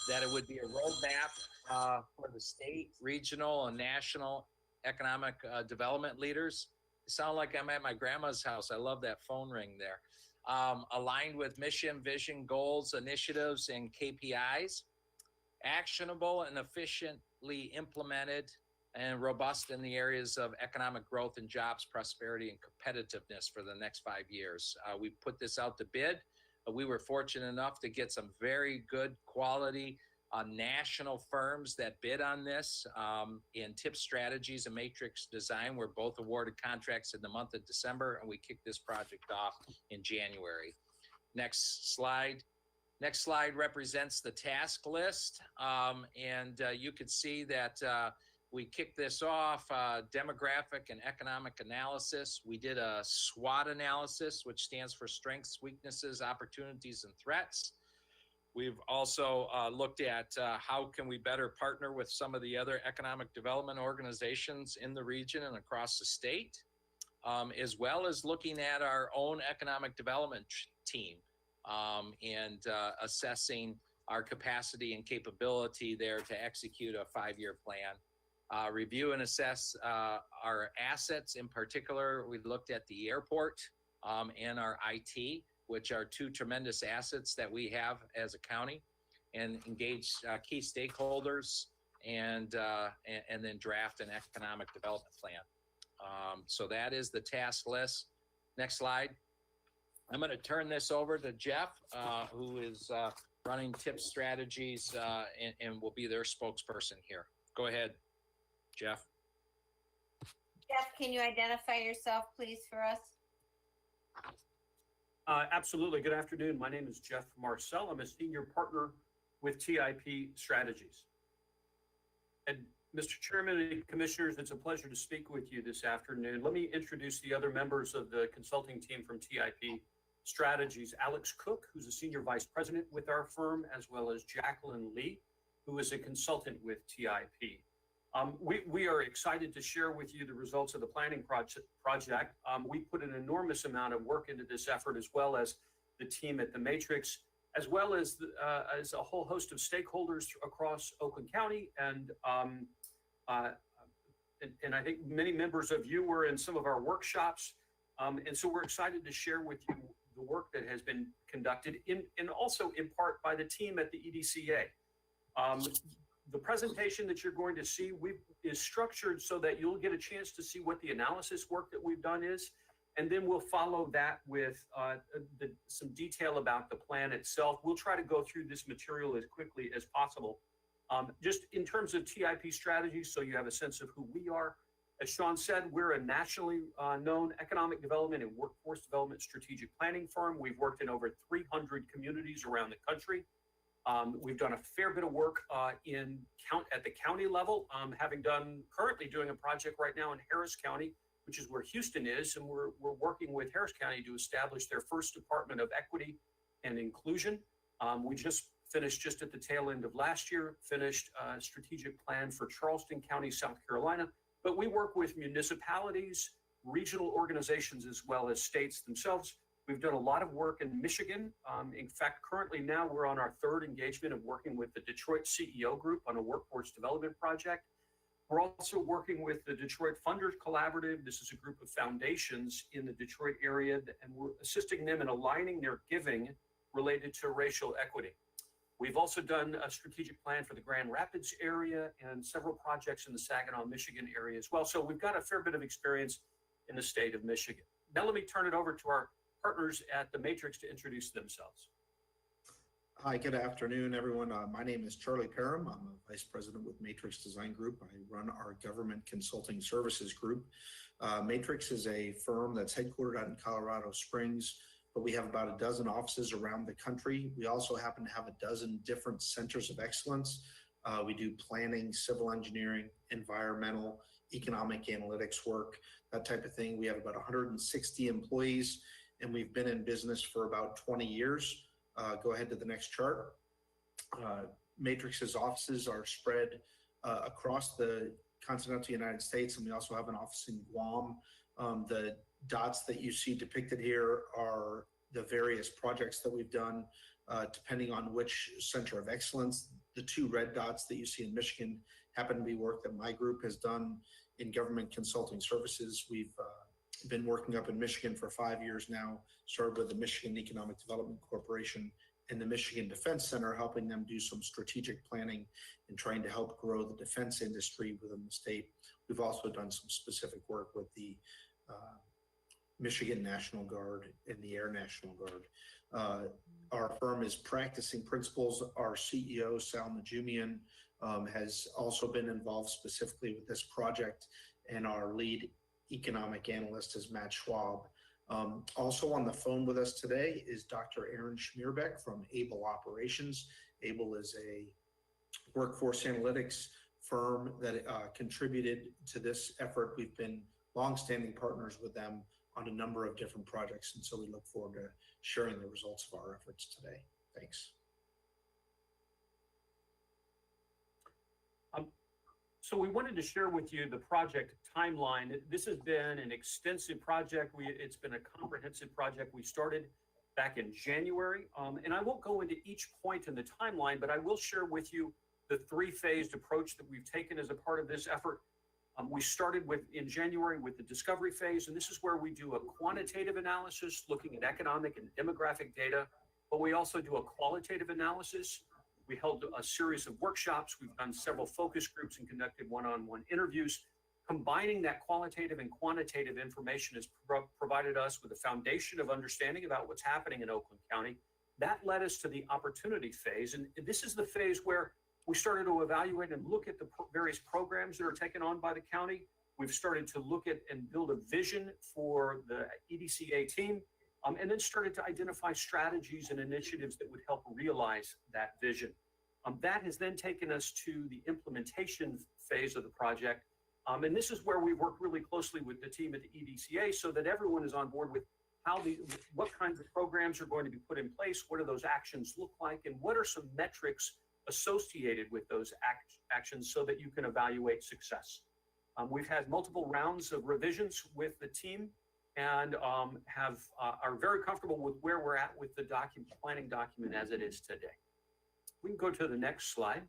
that it would be a roadmap for the state, regional, and national economic development leaders. It sounds like I'm at my grandma's house. I love that phone ring there. Aligned with mission, vision, goals, initiatives, and KPIs, actionable and efficiently implemented, and robust in the areas of economic growth and jobs, prosperity, and competitiveness for the next 5 years. We put this out to bid. We were fortunate enough to get some very good quality national firms that bid on this. In Tip Strategies and Matrix Design were both awarded contracts in the month of December, and we kicked this project off in January. Next slide. Next slide represents the task list. You could see that we kicked this off, demographic and economic analysis. We did a SWOT analysis, which stands for strengths, weaknesses, opportunities, and threats. We've also looked at how can we better partner with some of the other economic development organizations in the region and across the state, as well as looking at our own economic development team and assessing our capacity and capability there to execute a 5-year plan. Review and assess our assets. In particular, we looked at the airport and our IT, which are 2 tremendous assets that we have as a county, and engage key stakeholders and then draft an economic development plan. So that is the task list. Next slide. I'm going to turn this over to Jeff, who is running Tip Strategies and will be their spokesperson here. Go ahead, Jeff. Jeff, can you identify yourself, please, for us? Absolutely. Good afternoon. My name is Jeff Marcel. I'm a senior partner with TIP Strategies. And Mr. Chairman and Commissioners, it's a pleasure to speak with you this afternoon. Let me introduce the other members of the consulting team from TIP Strategies. Alex Cook, who's a senior vice president with our firm, as well as Jacqueline Lee, who is a consultant with TIP. We are excited to share with you the results of the planning project. We put an enormous amount of work into this effort, as well as the team at the Matrix, as well as a whole host of stakeholders across Oakland County. And I think many members of you were in some of our workshops. And so we're excited to share with you the work that has been conducted and also in part by the team at the EDCA. The presentation that you're going to see is structured so that you'll get a chance to see what the analysis work that we've done is, and then we'll follow that with some detail about the plan itself. We'll try to go through this material as quickly as possible. Just in terms of TIP Strategies, so you have a sense of who we are. As Sean said, we're a nationally known economic development and workforce development strategic planning firm. We've worked in over 300 communities around the country. We've done a fair bit of work at the county level, currently doing a project right now in Harris County, which is where Houston is, and we're working with Harris County to establish their first Department of Equity and Inclusion. We just finished, just at the tail end of last year, finished a strategic plan for Charleston County, South Carolina. But we work with municipalities, regional organizations, as well as states themselves. We've done a lot of work in Michigan. In fact, currently now we're on our 3rd engagement of working with the Detroit CEO Group on a workforce development project. We're also working with the Detroit Funders Collaborative. This is a group of foundations in the Detroit area, and we're assisting them in aligning their giving related to racial equity. We've also done a strategic plan for the Grand Rapids area and several projects in the Saginaw, Michigan area as well. So we've got a fair bit of experience in the state of Michigan. Now let me turn it over to our partners at the Matrix to introduce themselves. Hi, good afternoon, everyone. My name is Charlie Parham. I'm a vice president with Matrix Design Group. I run our government consulting services group. Matrix is a firm that's headquartered out in Colorado Springs, but we have about a dozen offices around the country. We also happen to have a dozen different centers of excellence. We do planning, civil engineering, environmental, economic analytics work, that type of thing. We have about 160 employees, and we've been in business for about 20 years. Go ahead to the next chart. Matrix's offices are spread across the continental United States, and we also have an office in Guam. The dots that you see depicted here are the various projects that we've done, depending on which center of excellence. The two red dots that you see in Michigan happen to be work that my group has done in government consulting services. We've been working up in Michigan for 5 years now, started with the Michigan Economic Development Corporation and the Michigan Defense Center, helping them do some strategic planning and trying to help grow the defense industry within the state. We've also done some specific work with the Michigan National Guard and the Air National Guard. Our firm is practicing principals. Our CEO, Sal Najumian, has also been involved specifically with this project, and our lead economic analyst is Matt Schwab. Also on the phone with us today is Dr. Aaron Schmierbeck from Able Operations. Able is a workforce analytics firm that contributed to this effort. We've been longstanding partners with them on a number of different projects, and so we look forward to sharing the results of our efforts today. Thanks. So we wanted to share with you the project timeline. This has been an extensive project. It's been a comprehensive project. We started back in January, and I won't go into each point in the timeline, but I will share with you the three-phased approach that we've taken as a part of this effort. We started in January with the discovery phase, and this is where we do a quantitative analysis looking at economic and demographic data, but we also do a qualitative analysis. We held a series of workshops. We've done several focus groups and conducted one-on-one interviews. Combining that qualitative and quantitative information has provided us with a foundation of understanding about what's happening in Oakland County. That led us to the opportunity phase. And this is the phase where we started to evaluate and look at the various programs that are taken on by the county. We've started to look at and build a vision for the EDCA team, and then started to identify strategies and initiatives that would help realize that vision. That has then taken us to the implementation phase of the project. And this is where we work really closely with the team at the EDCA so that everyone is on board with what kinds of programs are going to be put in place, what do those actions look like, and what are some metrics associated with those actions so that you can evaluate success. We've had multiple rounds of revisions with the team and are very comfortable with where we're at with the planning document as it is today. We can go to the next slide.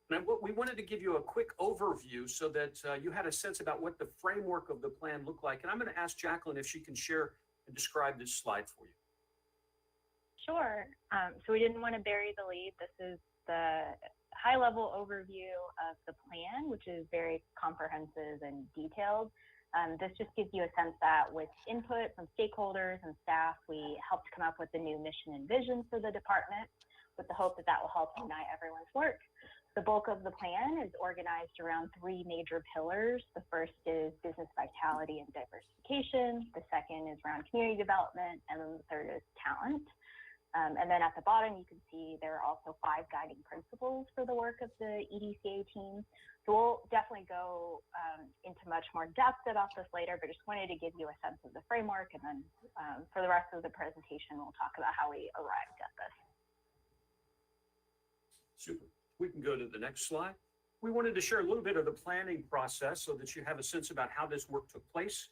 And we wanted to give you a quick overview so that you had a sense about what the framework of the plan looked like. And I'm going to ask Jacqueline if she can share and describe this slide for you. Sure. So we didn't want to bury the lead. This is the high-level overview of the plan, which is very comprehensive and detailed. This just gives you a sense that with input from stakeholders and staff, we helped come up with the new mission and vision for the department with the hope that that will help unite everyone's work. The bulk of the plan is organized around three major pillars. The first is business vitality and diversification. The second is around community development. And then the third is talent. And then at the bottom, you can see there are also 5 guiding principles for the work of the EDCA team. So we'll definitely go into much more depth about this later, but just wanted to give you a sense of the framework. And then for the rest of the presentation, we'll talk about how we arrived at this. Super. We can go to the next slide. We wanted to share a little bit of the planning process so that you have a sense about how this work took place.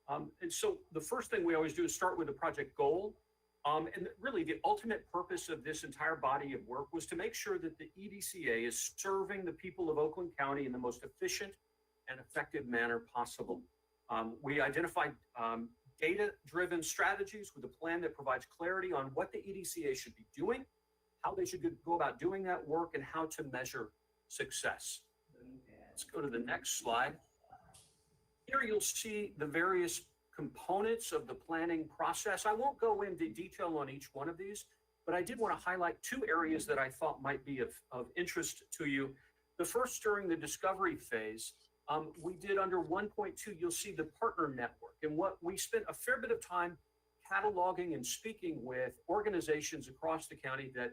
And so the first thing we always do is start with the project goal. And really the ultimate purpose of this entire body of work was to make sure that the EDCA is serving the people of Oakland County in the most efficient and effective manner possible. We identified data-driven strategies with a plan that provides clarity on what the EDCA should be doing, how they should go about doing that work, and how to measure success. Let's go to the next slide. Here you'll see the various components of the planning process. I won't go into detail on each one of these, but I did want to highlight two areas that I thought might be of interest to you. The first, during the discovery phase, we did under 1.2, you'll see the partner network. And what we spent a fair bit of time cataloging and speaking with organizations across the county that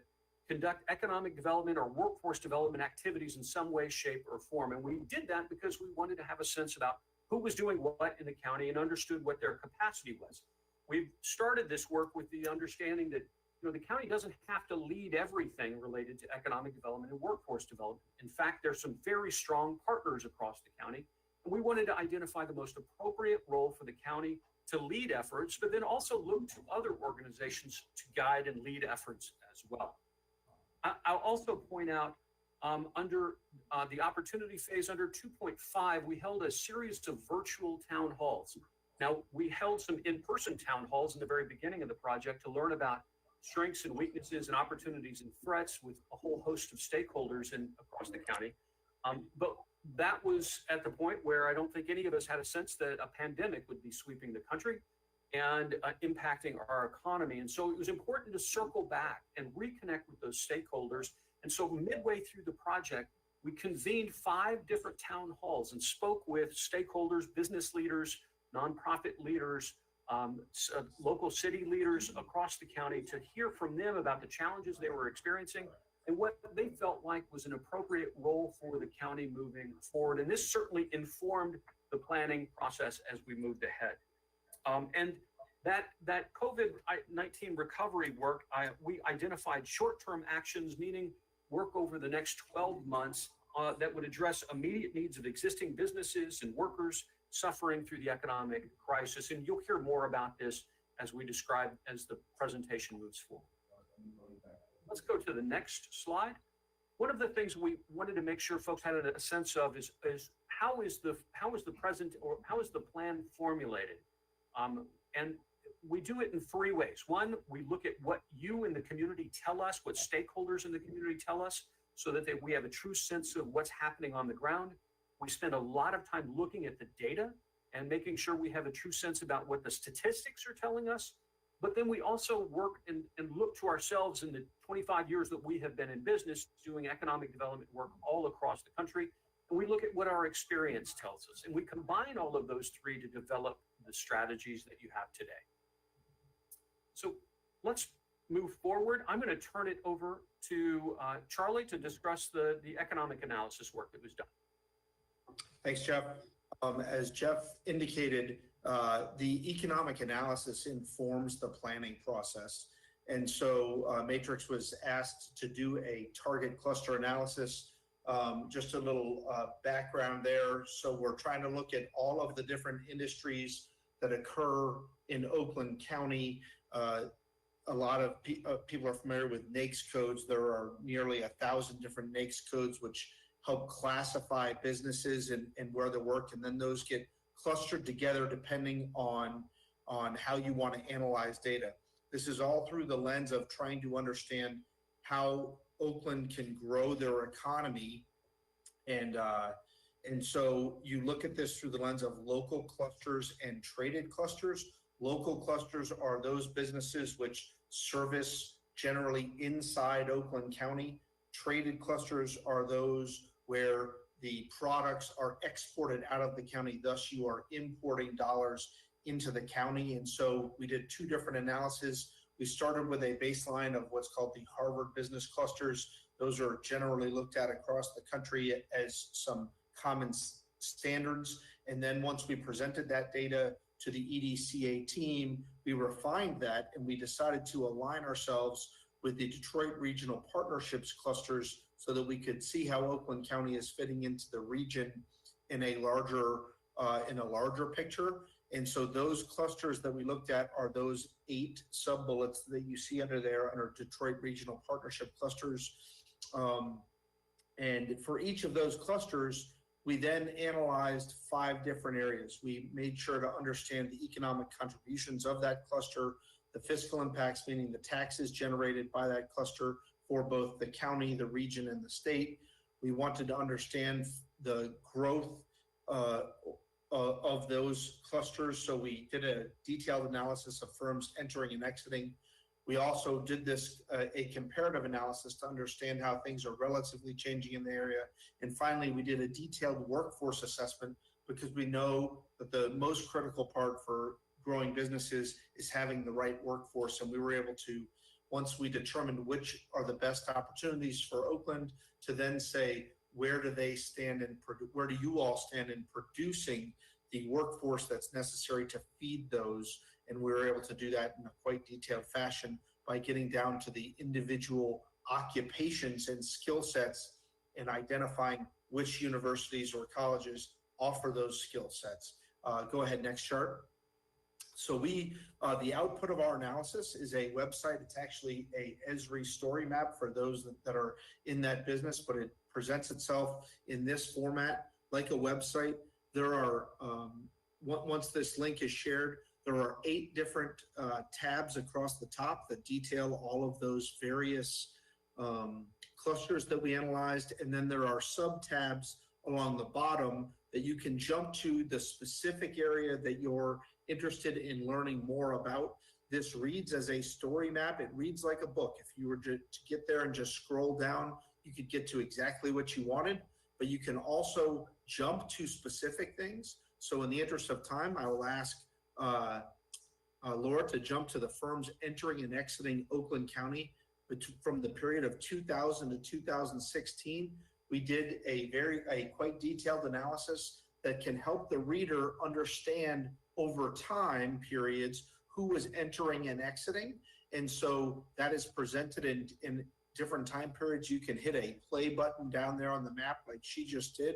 conduct economic development or workforce development activities in some way, shape, or form. And we did that because we wanted to have a sense about who was doing what in the county and understood what their capacity was. We've started this work with the understanding that the county doesn't have to lead everything related to economic development and workforce development. In fact, there's some very strong partners across the county. And we wanted to identify the most appropriate role for the county to lead efforts, but then also look to other organizations to guide and lead efforts as well. I'll also point out under the opportunity phase under 2.5, we held a series of virtual town halls. Now, we held some in-person town halls in the very beginning of the project to learn about strengths and weaknesses and opportunities and threats with a whole host of stakeholders across the county. But that was at the point where I don't think any of us had a sense that a pandemic would be sweeping the country and impacting our economy. And so it was important to circle back and reconnect with those stakeholders. And so midway through the project, we convened 5 different town halls and spoke with stakeholders, business leaders, nonprofit leaders, local city leaders across the county to hear from them about the challenges they were experiencing and what they felt like was an appropriate role for the county moving forward. And this certainly informed the planning process as we moved ahead. And that COVID-19 recovery work, we identified short-term actions, meaning work over the next 12 months that would address immediate needs of existing businesses and workers suffering through the economic crisis. And you'll hear more about this as we describe as the presentation moves forward. Let's go to the next slide. One of the things we wanted to make sure folks had a sense of is how is the plan formulated? And we do it in 3 ways. One, we look at what you in the community tell us, what stakeholders in the community tell us, so that we have a true sense of what's happening on the ground. We spend a lot of time looking at the data and making sure we have a true sense about what the statistics are telling us. But then we also work and look to ourselves in the 25 years that we have been in business doing economic development work all across the country. And we look at what our experience tells us. And we combine all of those 3 to develop the strategies that you have today. So let's move forward. I'm going to turn it over to Charlie to discuss the economic analysis work that was done. Thanks, Jeff. As Jeff indicated, the economic analysis informs the planning process. And so Matrix was asked to do a target cluster analysis. Just a little background there. So we're trying to look at all of the different industries that occur in Oakland County. A lot of people are familiar with NAICS codes. There are nearly 1,000 different NAICS codes, which help classify businesses and where they work. And then those get clustered together depending on how you want to analyze data. This is all through the lens of trying to understand how Oakland can grow their economy. And so you look at this through the lens of local clusters and traded clusters. Local clusters are those businesses which service generally inside Oakland County. Traded clusters are those where the products are exported out of the county, thus you are importing dollars into the county. And so we did 2 different analyses. We started with a baseline of what's called the Harvard Business Clusters. Those are generally looked at across the country as some common standards. And then once we presented that data to the EDCA team, we refined that and we decided to align ourselves with the Detroit Regional Partnerships clusters so that we could see how Oakland County is fitting into the region in a larger picture. And so those clusters that we looked at are those 8 sub-bullets that you see under there under Detroit Regional Partnership clusters. And for each of those clusters, we then analyzed 5 different areas. We made sure to understand the economic contributions of that cluster, the fiscal impacts, meaning the taxes generated by that cluster for both the county, the region, and the state. We wanted to understand the growth of those clusters. So we did a detailed analysis of firms entering and exiting We also did this, a comparative analysis to understand how things are relatively changing in the area. And finally, we did a detailed workforce assessment because we know that the most critical part for growing businesses is having the right workforce. And we were able to, once we determined which are the best opportunities for Oakland, to then say, where do they stand in, where do you all stand in producing the workforce that's necessary to feed those? And we were able to do that in a quite detailed fashion by getting down to the individual occupations and skill sets and identifying which universities or colleges offer those skill sets. Go ahead, next chart. So the output of our analysis is a website. It's actually a Esri story map for those that are in that business, but it presents itself in this format like a website. There are, once this link is shared, there are 8 different tabs across the top that detail all of those various clusters that we analyzed. And then there are sub-tabs along the bottom that you can jump to the specific area that you're interested in learning more about. This reads as a story map. It reads like a book. If you were to get there and just scroll down, you could get to exactly what you wanted, but you can also jump to specific things. So in the interest of time, I will ask Laura to jump to the firms entering and exiting Oakland County from the period of 2000 to 2016. We did a quite detailed analysis that can help the reader understand over time periods who was entering and exiting. And so that is presented in different time periods. You can hit a play button down there on the map like she just did,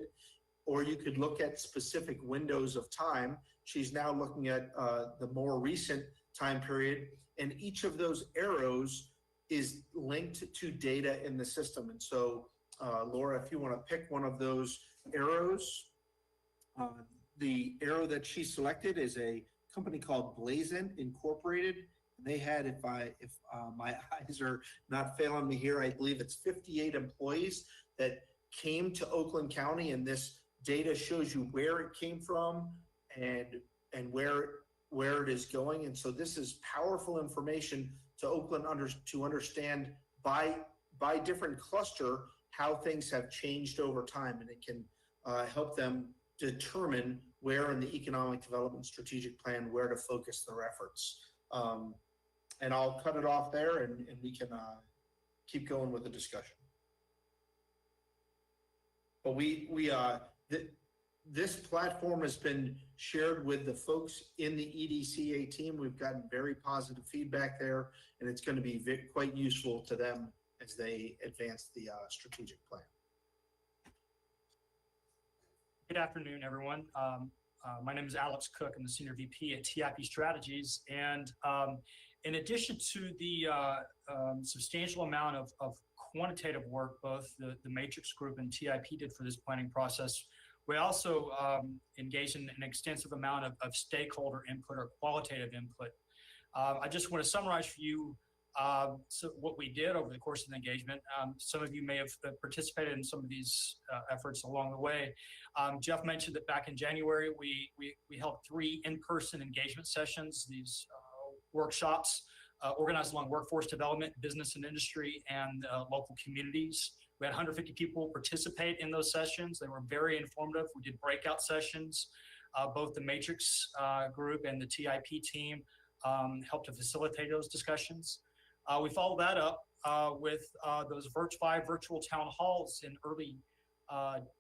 or you could look at specific windows of time. She's now looking at the more recent time period, and each of those arrows is linked to data in the system. And so, Laura, if you want to pick one of those arrows, the arrow that she selected is a company called Blazent Incorporated. They had, if my eyes are not failing me here, I believe it's 58 employees that came to Oakland County, and this data shows you where it came from and where it is going. And so this is powerful information to Oakland to understand by different cluster how things have changed over time, and it can help them determine where in the economic development strategic plan where to focus their efforts. And I'll cut it off there, and we can keep going with the discussion. But this platform has been shared with the folks in the EDCA team. We've gotten very positive feedback there, and it's going to be quite useful to them as they advance the strategic plan. Good afternoon, everyone. My name is Alex Cook. I'm the Senior VP at TIP Strategies. And in addition to the substantial amount of quantitative work, both the Matrix Group and TIP did for this planning process, we also engaged in an extensive amount of stakeholder input or qualitative input. I just want to summarize for you what we did over the course of the engagement. Some of you may have participated in some of these efforts along the way. Jeff mentioned that back in January, we held 3 in-person engagement sessions, these workshops organized along workforce development, business and industry, and local communities. We had 150 people participate in those sessions. They were very informative. We did breakout sessions. Both the Matrix group and the TIP team helped to facilitate those discussions. We followed that up with those 5 virtual town halls in early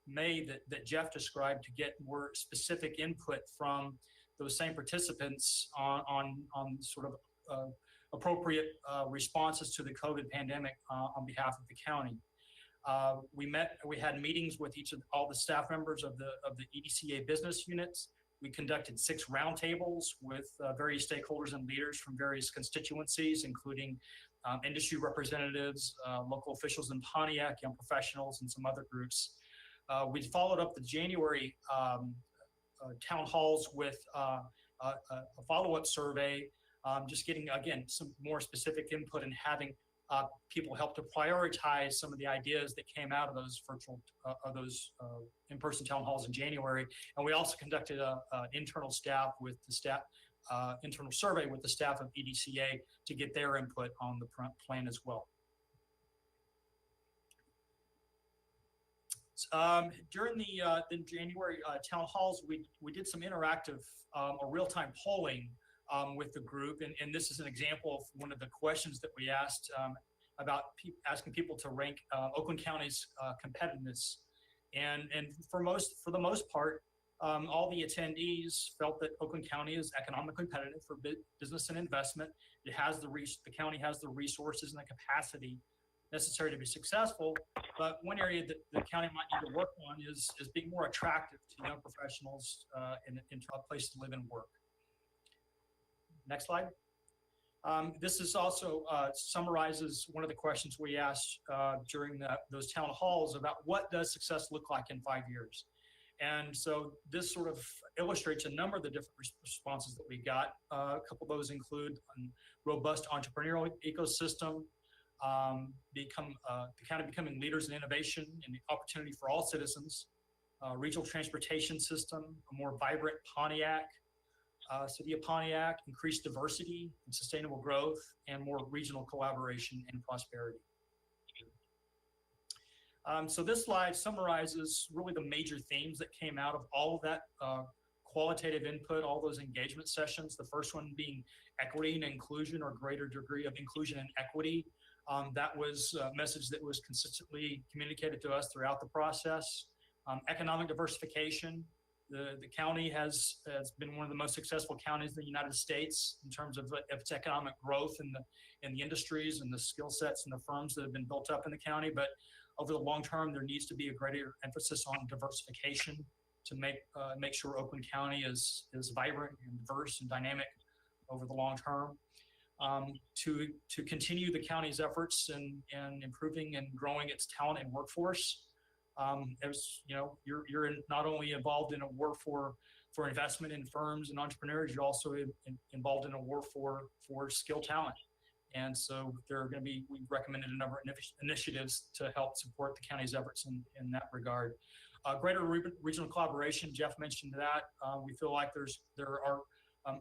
May that Jeff described to get more specific input from those same participants on sort of appropriate responses to the COVID pandemic on behalf of the county. We had meetings with all the staff members of the EDCA business units. We conducted 6 roundtables with various stakeholders and leaders from various constituencies, including industry representatives, local officials in Pontiac, young professionals, and some other groups. We followed up the January town halls with a follow-up survey, just getting, again, some more specific input and having people help to prioritize some of the ideas that came out of those in-person town halls in January. And we also conducted an internal staff with the internal survey with the staff of EDCA to get their input on the plan as well. During the January town halls, we did some interactive or real-time polling with the group, and this is an example of one of the questions that we asked about asking people to rank Oakland County's competitiveness, and for the most part, all the attendees felt that Oakland County is economically competitive for business and investment. The county has the resources and the capacity necessary to be successful, but one area that the county might need to work on is being more attractive to young professionals and a place to live and work. Next slide. This is also summarizes one of the questions we asked during those town halls about what does success look like in 5 years. And so this sort of illustrates a number of the different responses that we got. A couple of those include robust entrepreneurial ecosystem, the county becoming leaders in innovation and the opportunity for all citizens, regional transportation system, a more vibrant Pontiac, city of Pontiac, increased diversity and sustainable growth, and more regional collaboration and prosperity. So this slide summarizes really the major themes that came out of all of that qualitative input, all those engagement sessions. The first one being equity and inclusion, or greater degree of inclusion and equity. That was a message that was consistently communicated to us throughout the process. Economic diversification. The county has been one of the most successful counties in the United States in terms of its economic growth in the industries and the skill sets and the firms that have been built up in the county. But over the long term, there needs to be a greater emphasis on diversification to make sure Oakland County is vibrant and diverse and dynamic over the long term. To continue the county's efforts in improving and growing its talent and workforce. As you know, you're not only involved in a war for investment in firms and entrepreneurs, you're also involved in a war for skilled talent. And so there are going to be, we recommended a number of initiatives to help support the county's efforts in that regard. Greater regional collaboration, Jeff mentioned that. We feel like there are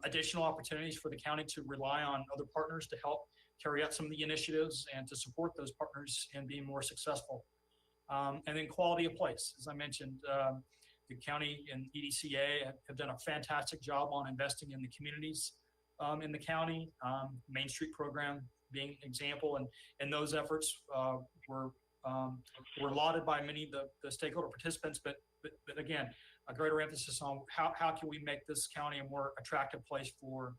additional opportunities for the county to rely on other partners to help carry out some of the initiatives and to support those partners in being more successful. And then quality of place. As I mentioned, the county and EDCA have done a fantastic job on investing in the communities in the county. Main Street program being an example, and those efforts were lauded by many of the stakeholder participants, but again, a greater emphasis on how can we make this county a more attractive place for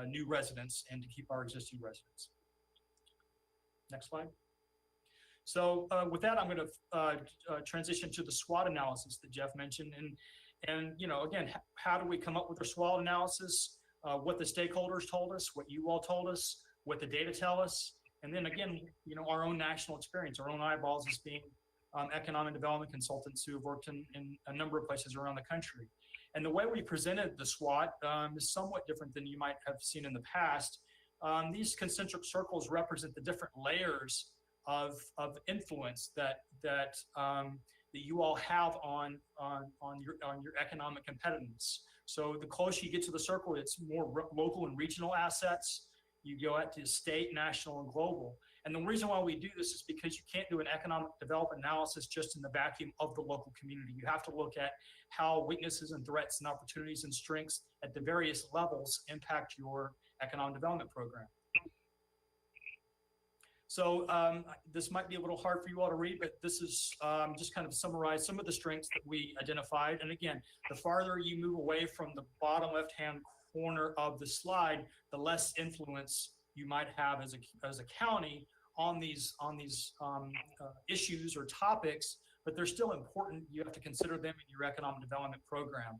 new residents and to keep our existing residents. Next slide. So with that, I'm going to transition to the SWOT analysis that Jeff mentioned, and you know, again, how do we come up with a SWOT analysis? What the stakeholders told us, what you all told us, what the data tell us, and then again, you know, our own national experience, our own eyeballs as being economic development consultants who have worked in a number of places around the country. And the way we presented the SWOT is somewhat different than you might have seen in the past. These concentric circles represent the different layers of influence that you all have on your economic competitiveness. So the closer you get to the circle, it's more local and regional assets. You go out to state, national, and global. And the reason why we do this is because you can't do an economic development analysis just in the vacuum of the local community. You have to look at how weaknesses and threats and opportunities and strengths at the various levels impact your economic development program. So this might be a little hard for you all to read, but this is just kind of summarize some of the strengths that we identified. And again, the farther you move away from the bottom left-hand corner of the slide, the less influence you might have as a county on these issues or topics, but they're still important. You have to consider them in your economic development program.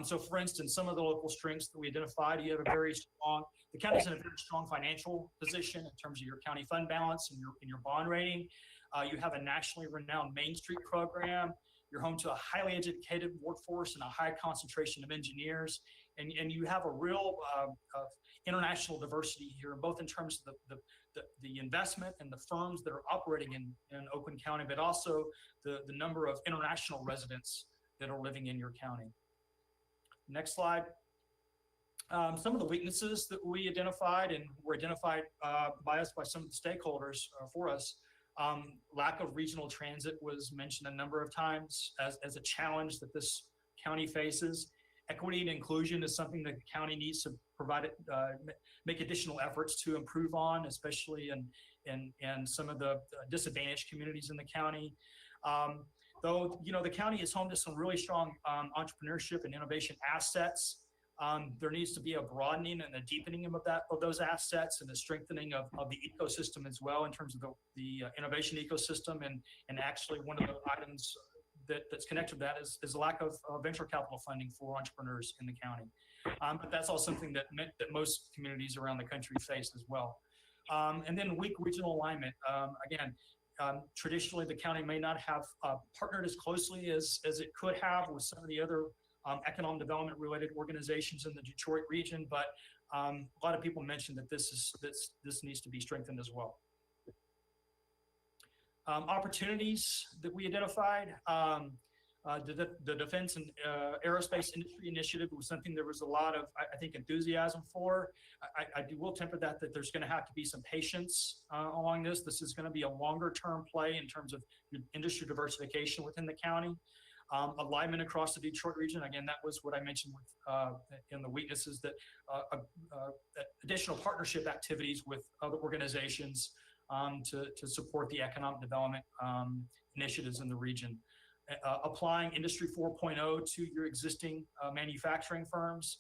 So for instance, some of the local strengths that we identified, you have a very strong, the county's in a very strong financial position in terms of your county fund balance and your bond rating. You have a nationally renowned Main Street program. You're home to a highly educated workforce and a high concentration of engineers. And you have a real international diversity here, both in terms of the investment and the firms that are operating in Oakland County, but also the number of international residents that are living in your county. Next slide. Some of the weaknesses that we identified and were identified by us, by some of the stakeholders for us, lack of regional transit was mentioned a number of times as a challenge that this county faces. Equity and inclusion is something that the county needs to provide, make additional efforts to improve on, especially in some of the disadvantaged communities in the county. Though, the county is home to some really strong entrepreneurship and innovation assets. There needs to be a broadening and a deepening of those assets and a strengthening of the ecosystem as well in terms of the innovation ecosystem. And actually one of the items that's connected to that is the lack of venture capital funding for entrepreneurs in the county. But that's also something that most communities around the country face as well. And then weak regional alignment. Again, traditionally the county may not have partnered as closely as it could have with some of the other economic development related organizations in the Detroit region, but a lot of people mentioned that this needs to be strengthened as well. Opportunities that we identified, the defense and aerospace industry initiative was something there was a lot of, I think, enthusiasm for. I will temper that there's going to have to be some patience along this. This is going to be a longer term play in terms of industry diversification within the county. Alignment across the Detroit region. Again, that was what I mentioned with, in the weaknesses, that additional partnership activities with other organizations to support the economic development initiatives in the region. Applying Industry 4.0 to your existing manufacturing firms.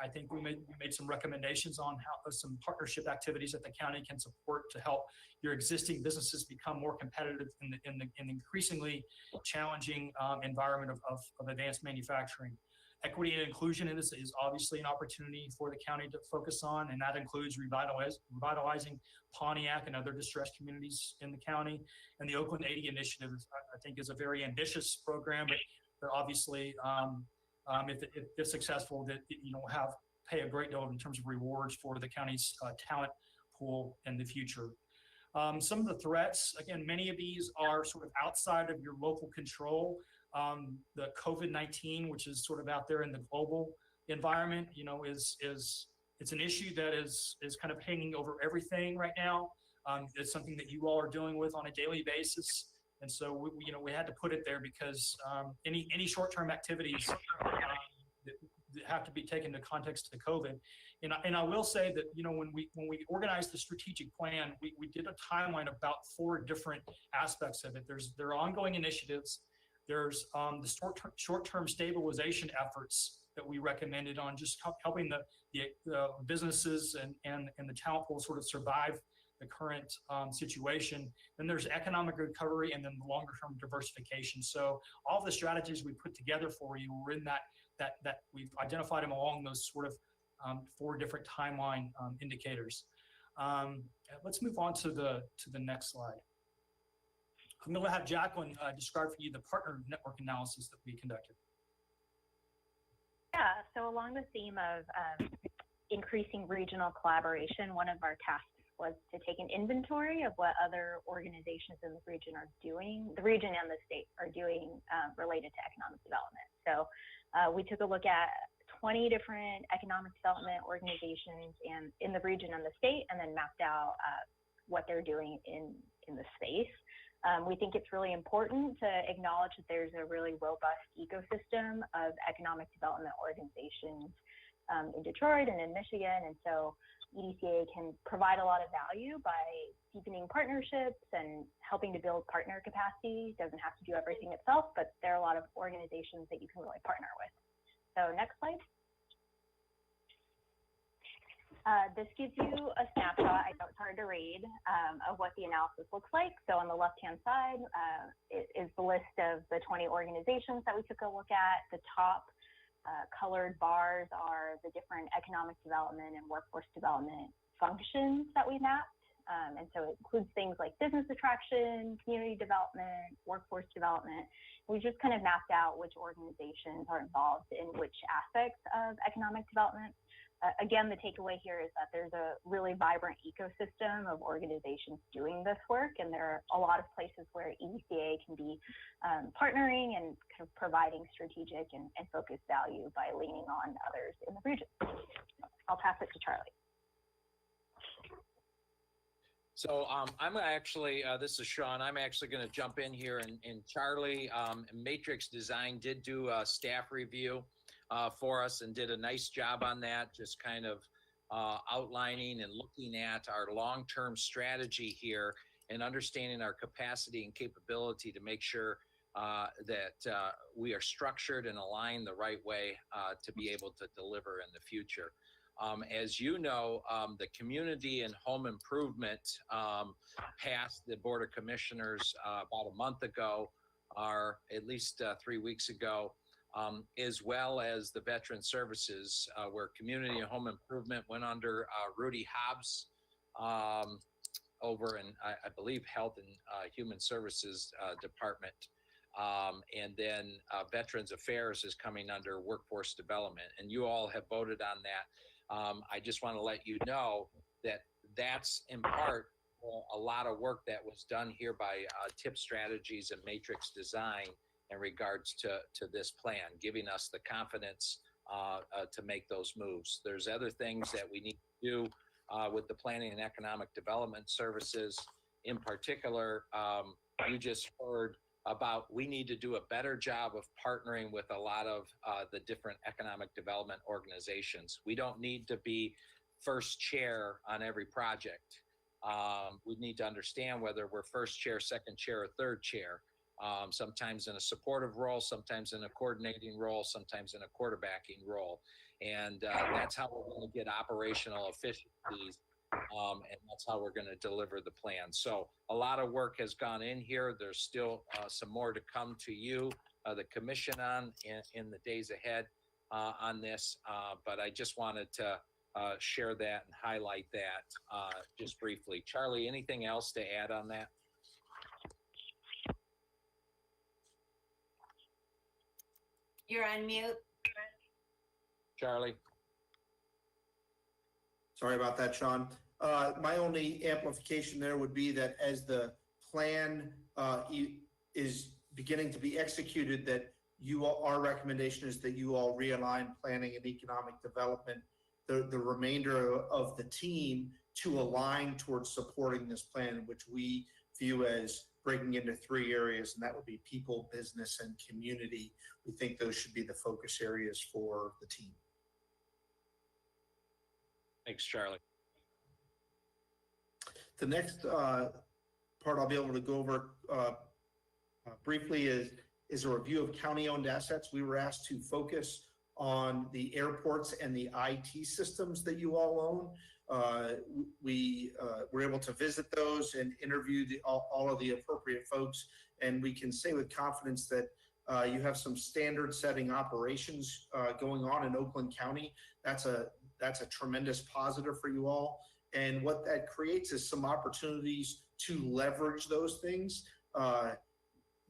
I think we made some recommendations on how some partnership activities that the county can support to help your existing businesses become more competitive in the increasingly challenging environment of advanced manufacturing. Equity and inclusion in this is obviously an opportunity for the county to focus on, and that includes revitalizing Pontiac and other distressed communities in the county. And the Oakland 80 initiative, I think, is a very ambitious program, but obviously, if it's successful, that pay a great deal in terms of rewards for the county's talent pool in the future. Some of the threats, again, many of these are sort of outside of your local control. The COVID-19, which is sort of out there in the global environment, it's an issue that is kind of hanging over everything right now. It's something that you all are dealing with on a daily basis. And so we had to put it there because any short-term activities that have to be taken into context of COVID. And I will say that when we organized the strategic plan, we did a timeline about 4 different aspects of it. There are ongoing initiatives. There's the short-term stabilization efforts that we recommended on just helping the businesses and the talent pool sort of survive the current situation. Then there's economic recovery, and then the longer-term diversification. So all the strategies we put together for you were in that we've identified them along those sort of 4 different timeline indicators. Let's move on to the next slide. I'm going to have Jacqueline describe for you the partner network analysis that we conducted. Yeah, so along the theme of increasing regional collaboration, one of our tasks was to take an inventory of what other organizations in the region are doing, the region and the state are doing related to economic development. So we took a look at 20 different economic development organizations in the region and the state, and then mapped out what they're doing in the space. We think it's really important to acknowledge that there's a really robust ecosystem of economic development organizations in Detroit and in Michigan. And so EDCA can provide a lot of value by deepening partnerships and helping to build partner capacity. Doesn't have to do everything itself, but there are a lot of organizations that you can really partner with. So next slide. This gives you a snapshot, I know it's hard to read, of what the analysis looks like. So on the left-hand side is the list of the 20 organizations that we took a look at. The top colored bars are the different economic development and workforce development functions that we mapped. And so it includes things like business attraction, community development, workforce development. We just kind of mapped out which organizations are involved in which aspects of economic development. Again, the takeaway here is that there's a really vibrant ecosystem of organizations doing this work, and there are a lot of places where EDCA can be partnering and kind of providing strategic and focused value by leaning on others in the region. I'll pass it to Charlie. So I'm actually, this is Sean, I'm actually going to jump in here, and Charlie, Matrix Design did do a staff review for us and did a nice job on that, just kind of outlining and looking at our long-term strategy here and understanding our capacity and capability to make sure that we are structured and aligned the right way to be able to deliver in the future. As you know, the community and home improvement passed the Board of Commissioners about a month ago, or at least 3 weeks ago, as well as the Veteran Services, where community and home improvement went under Rudy Hobbs over in, I believe, Health and Human Services Department. And then Veterans Affairs is coming under Workforce Development, and you all have voted on that. I just want to let you know that that's in part a lot of work that was done here by TIP Strategies and Matrix Design in regards to this plan, giving us the confidence to make those moves. There's other things that we need to do with the Planning and Economic Development Services. In particular, you just heard about we need to do a better job of partnering with a lot of the different economic development organizations. We don't need to be first chair on every project. We need to understand whether we're first chair, second chair, or third chair. Sometimes in a supportive role, sometimes in a coordinating role, sometimes in a quarterbacking role. And that's how we're going to get operational efficiencies. And that's how we're going to deliver the plan. So a lot of work has gone in here. There's still some more to come to you, the commission on in the days ahead on this. But I just wanted to share that and highlight that just briefly. Charlie, anything else to add on that? You're on mute. Charlie? Sorry about that, Sean. My only amplification there would be that as the plan is beginning to be executed, that our recommendation is that you all realign planning and economic development, the remainder of the team to align towards supporting this plan, which we view as breaking into 3 areas, and that would be people, business, and community. We think those should be the focus areas for the team. Thanks, Charlie. The next part I'll be able to go over briefly is a review of county-owned assets. We were asked to focus on the airports and the IT systems that you all own. We were able to visit those and interview all of the appropriate folks, and we can say with confidence that you have some standard-setting operations going on in Oakland County. That's a tremendous positive for you all. And what that creates is some opportunities to leverage those things. Not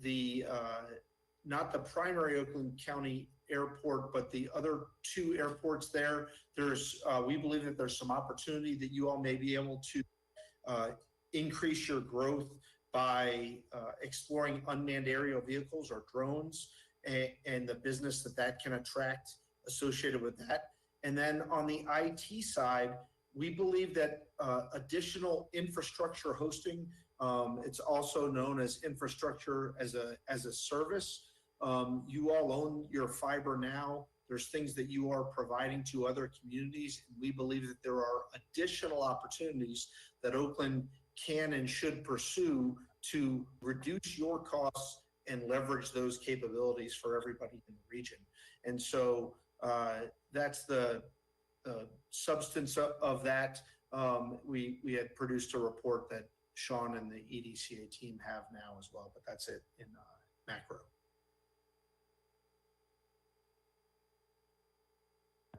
the primary Oakland County airport, but the other 2 airports there. We believe that there's some opportunity that you all may be able to increase your growth by exploring unmanned aerial vehicles or drones and the business that can attract associated with that. And then on the IT side, we believe that additional infrastructure hosting, it's also known as infrastructure as a service. You all own your fiber now. There's things that you are providing to other communities. And we believe that there are additional opportunities that Oakland can and should pursue to reduce your costs and leverage those capabilities for everybody in the region. And so that's the substance of that. We had produced a report that Sean and the EDCA team have now as well, but that's it in macro.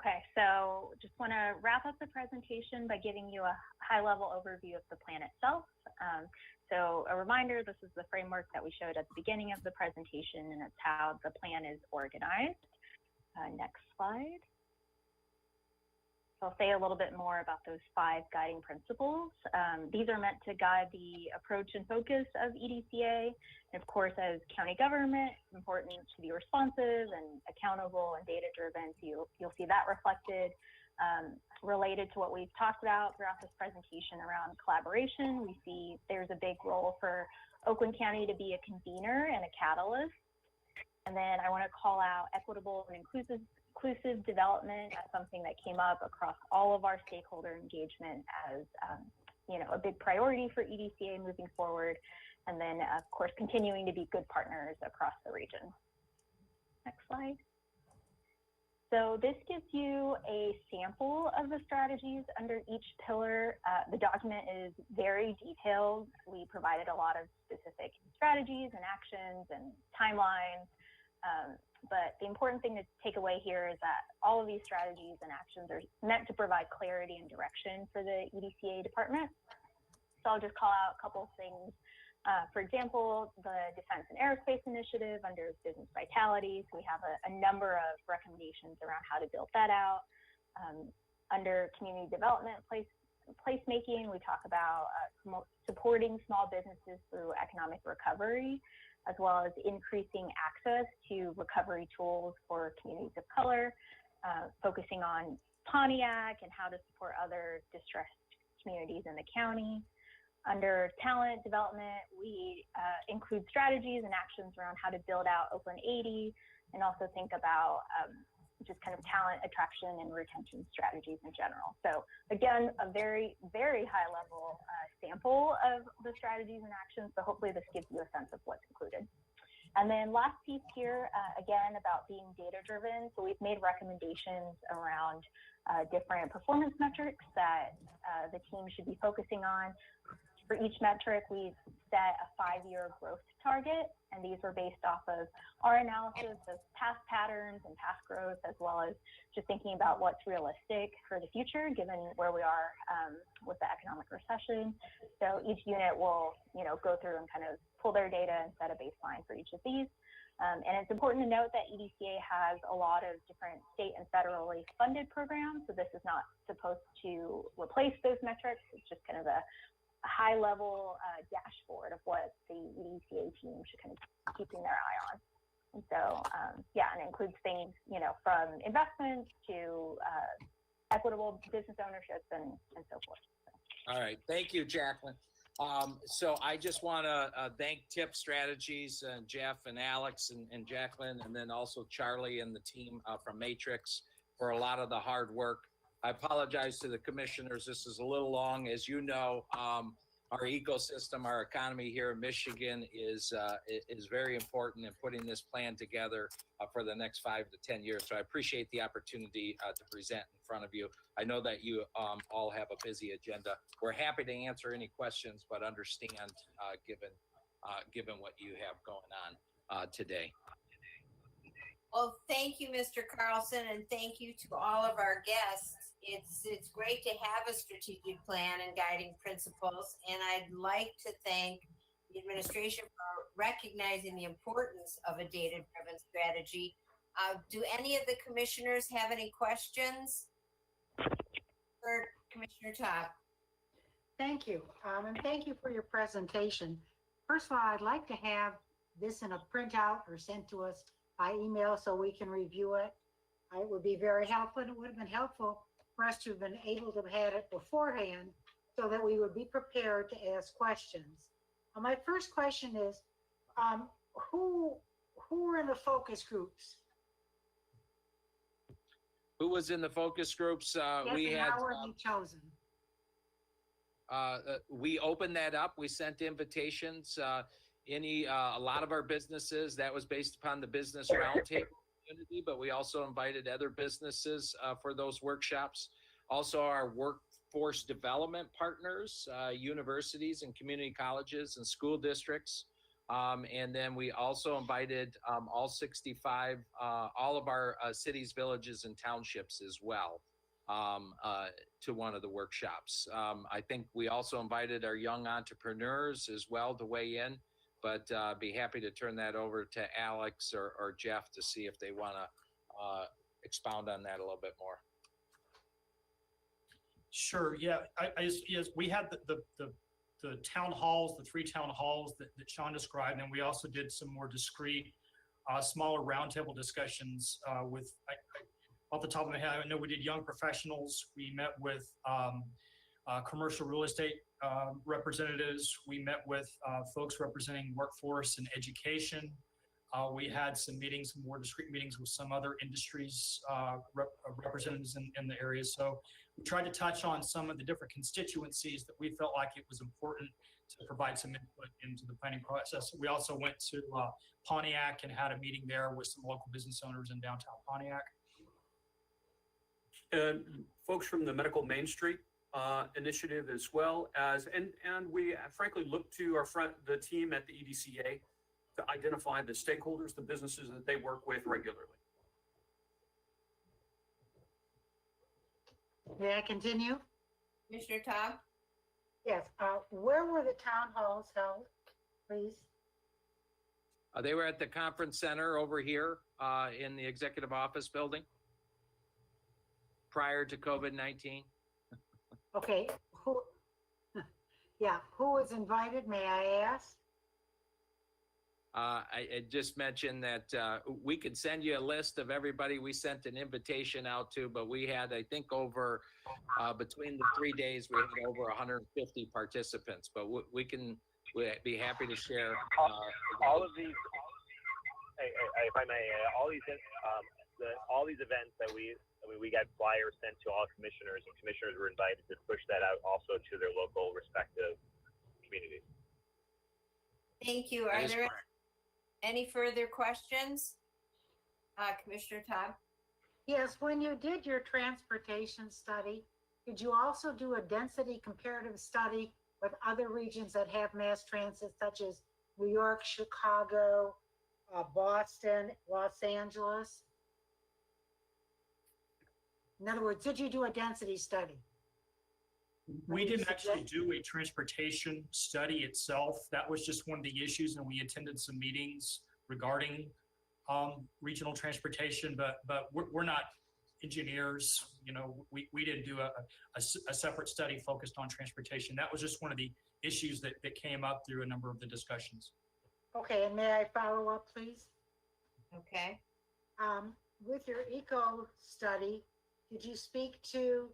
Okay, so just want to wrap up the presentation by giving you a high-level overview of the plan itself. So a reminder, this is the framework that we showed at the beginning of the presentation, and it's how the plan is organized. Next slide. So I'll say a little bit more about those 5 guiding principles. These are meant to guide the approach and focus of EDCA. And of course, as county government, it's important to be responsive and accountable and data-driven. So you'll see that reflected. related to what we've talked about throughout this presentation around collaboration. We see there's a big role for Oakland County to be a convener and a catalyst. And then I want to call out equitable and inclusive development as something that came up across all of our stakeholder engagement as a big priority for EDCA moving forward. And then, of course, continuing to be good partners across the region. Next slide. So this gives you a sample of the strategies under each pillar. The document is very detailed. We provided a lot of specific strategies and actions and timelines. But the important thing to take away here is that all of these strategies and actions are meant to provide clarity and direction for the EDCA department. So I'll just call out a couple of things. For example, the Defense and Aerospace Initiative under Business Vitality. So we have a number of recommendations around how to build that out. Under Community Development Placemaking, we talk about supporting small businesses through economic recovery, as well as increasing access to recovery tools for communities of color, focusing on Pontiac and how to support other distressed communities in the county. Under talent development, we include strategies and actions around how to build out Oakland 80 and also think about just kind of talent attraction and retention strategies in general. So again, a very, very high level sample of the strategies and actions. So hopefully this gives you a sense of what's included. And then last piece here, again, about being data driven. So we've made recommendations around different performance metrics that the team should be focusing on. For each metric, we've set a 5-year growth target, and these were based off of our analysis of past patterns and past growth, as well as just thinking about what's realistic for the future, given where we are with the economic recession. So each unit will, go through and kind of pull their data and set a baseline for each of these. And it's important to note that EDCA has a lot of different state and federally funded programs. So this is not supposed to replace those metrics. It's just kind of a high level dashboard of what the EDCA team should kind of be keeping their eye on. And so, and it includes things, from investments to equitable business ownership and so forth. All right. Thank you, Jacqueline. So I just want to thank TIP Strategies and Jeff and Alex and Jacqueline, and then also Charlie and the team from Matrix for a lot of the hard work. I apologize to the commissioners. This is a little long. As you know, our ecosystem, our economy here in Michigan is very important in putting this plan together for the next 5 to 10 years. So I appreciate the opportunity to present in front of you. I know that you all have a busy agenda. We're happy to answer any questions, but understand given what you have going on today. Well, thank you, Mr. Carlson, and thank you to all of our guests. It's great to have a strategic plan and guiding principles, and I'd like to thank the administration for recognizing the importance of a data-driven strategy. Do any of the commissioners have any questions for Commissioner Top? Thank you, and thank you for your presentation. First of all, I'd like to have this in a printout or sent to us by email so we can review it. It would be very helpful, and it would have been helpful for us to have been able to have had it beforehand so that we would be prepared to ask questions. My first question is, who were in the focus groups? Who was in the focus groups? Yes, We and had. how were they chosen? We opened that up. We sent invitations. A lot of our businesses, that was based upon the business roundtable community, but we also invited other businesses for those workshops. Also, our workforce development partners, universities and community colleges and school districts. And then we also invited all 65, all of our cities, villages, and townships as well to one of the workshops. I think we also invited our young entrepreneurs as well to weigh in, but be happy to turn that over to Alex or Jeff to see if they want to expound on that a little bit more. Sure. Yeah. Yes, we had the town halls, the 3 town halls that Sean described, and we also did some more discrete, smaller roundtable discussions with off the top of my head, I know we did young professionals. We met with commercial real estate representatives. We met with folks representing workforce and education. We had some meetings, more discrete meetings with some other industries representatives in the area. So we tried to touch on some of the different constituencies that we felt like it was important to provide some input into the planning process. We also went to Pontiac and had a meeting there with some local business owners in downtown Pontiac. And folks from the Medical Main Street initiative, as well as, and we frankly look to the team at the EDCA to identify the stakeholders, the businesses that they work with regularly. May I continue? Commissioner Tom? Yes, where were the town halls held, please? They were at the conference center over here in the executive office building prior to COVID-19. Okay, who was invited, may I ask? I just mentioned that we could send you a list of everybody we sent an invitation out to, but we had, I think, over between the 3 days, we had over 150 participants. But we'd be happy to share all of these. If I may, all these events that we got flyers sent to all commissioners, and commissioners were invited to push that out also to their local respective communities. Thank you. Are there any further questions? Commissioner Todd? Yes, when you did your transportation study, did you also do a density comparative study with other regions that have mass transit, such as New York, Chicago, Boston, Los Angeles? In other words, did you do a density study? We didn't actually do a transportation study itself. That was just one of the issues, and we attended some meetings regarding regional transportation, but we're not engineers. You know, we didn't do a separate study focused on transportation. That was just one of the issues that came up through a number of the discussions. Okay, and may I follow up, please? Okay. With your eco study, did you speak to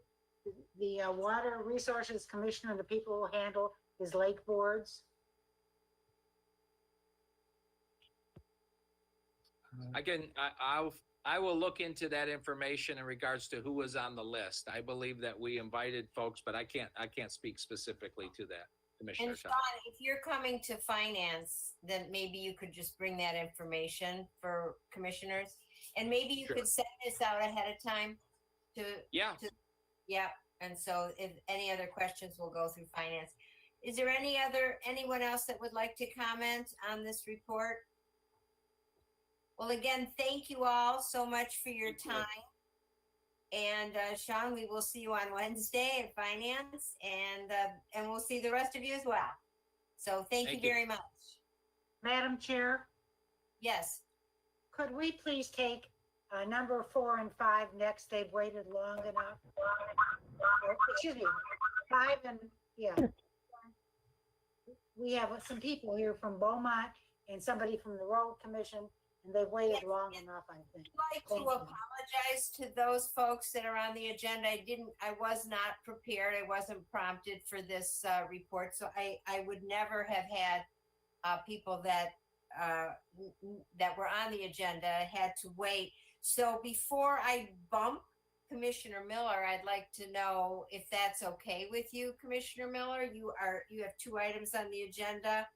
the Water Resources Commissioner and the people who handle his lake boards? I will look into that information in regards to who was on the list. I believe that we invited folks, but I can't speak specifically to that, Commissioner. And Sean, if you're coming to finance, then maybe you could just bring that information for commissioners, and maybe you could send this out ahead of time to. Yeah. And so if any other questions will go through finance. Is there anyone else that would like to comment on this report? Well, again, thank you all so much for your time. And Sean, we will see you on Wednesday at finance, and we'll see the rest of you as well. So thank you very much. Madam Chair? Yes. Could we please take number 4 and 5 next? They've waited long enough. Excuse me, 5 and, yeah. We have some people here from Beaumont and somebody from the Road Commission, and they've waited long enough, I think. I'd like to apologize to those folks that are on the agenda. I was not prepared. I wasn't prompted for this report. So I would never have had people that were on the agenda had to wait. So before I bump Commissioner Miller, I'd like to know if that's okay with you, Commissioner Miller. You have 2 items on the agenda.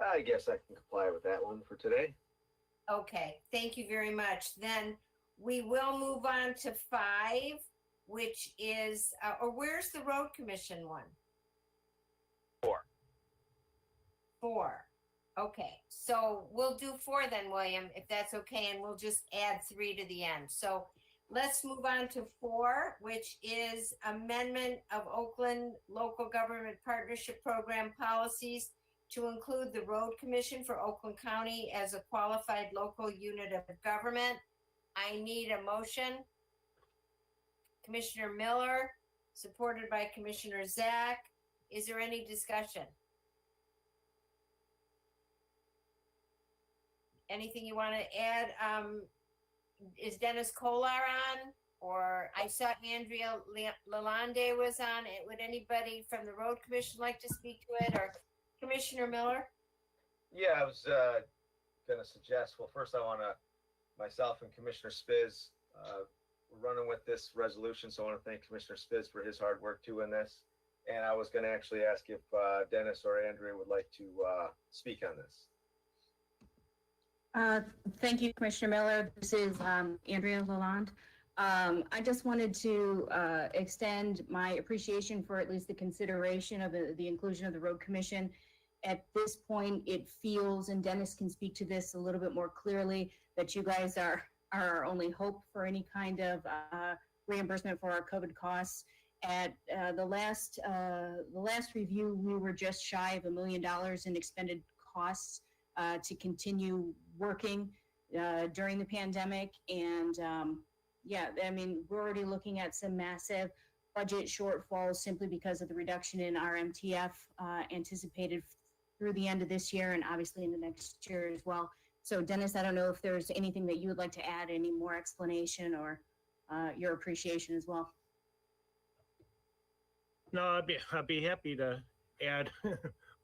I guess I can comply with that one for today. Okay, thank you very much. Then we will move on to 5, which is, or where's the Road Commission one? 4. Okay, so we'll do 4 then, William, if that's okay, and we'll just add 3 to the end. So let's move on to 4, which is amendment of Oakland Local Government Partnership Program policies to include the Road Commission for Oakland County as a qualified local unit of government. I need a motion. Commissioner Miller, supported by Commissioner Zach. Is there any discussion? Anything you want to add? is Dennis Kolar on? Or I saw Andrea Lalonde was on it. Would anybody from the road commission like to speak to it, or Commissioner Miller? Yeah, I was going to suggest, well, first I want to, myself and Commissioner Spiz, we're running with this resolution, so I want to thank Commissioner Spiz for his hard work too in this. And I was going to actually ask if Dennis or Andrea would like to speak on this. Thank you, Commissioner Miller. This is Andrea Lalonde. I just wanted to extend my appreciation for at least the consideration of the inclusion of the road commission. At this point, it feels, and Dennis can speak to this a little bit more clearly, that you guys are our only hope for any kind of reimbursement for our COVID costs. At the last review, we were just shy of $1 million in expended costs to continue working during the pandemic. And yeah, I mean, we're already looking at some massive budget shortfalls simply because of the reduction in our MTF anticipated through the end of this year and obviously in the next year as well. So Dennis, I don't know if there's anything that you would like to add, any more explanation or your appreciation as well. No, I'd be happy to add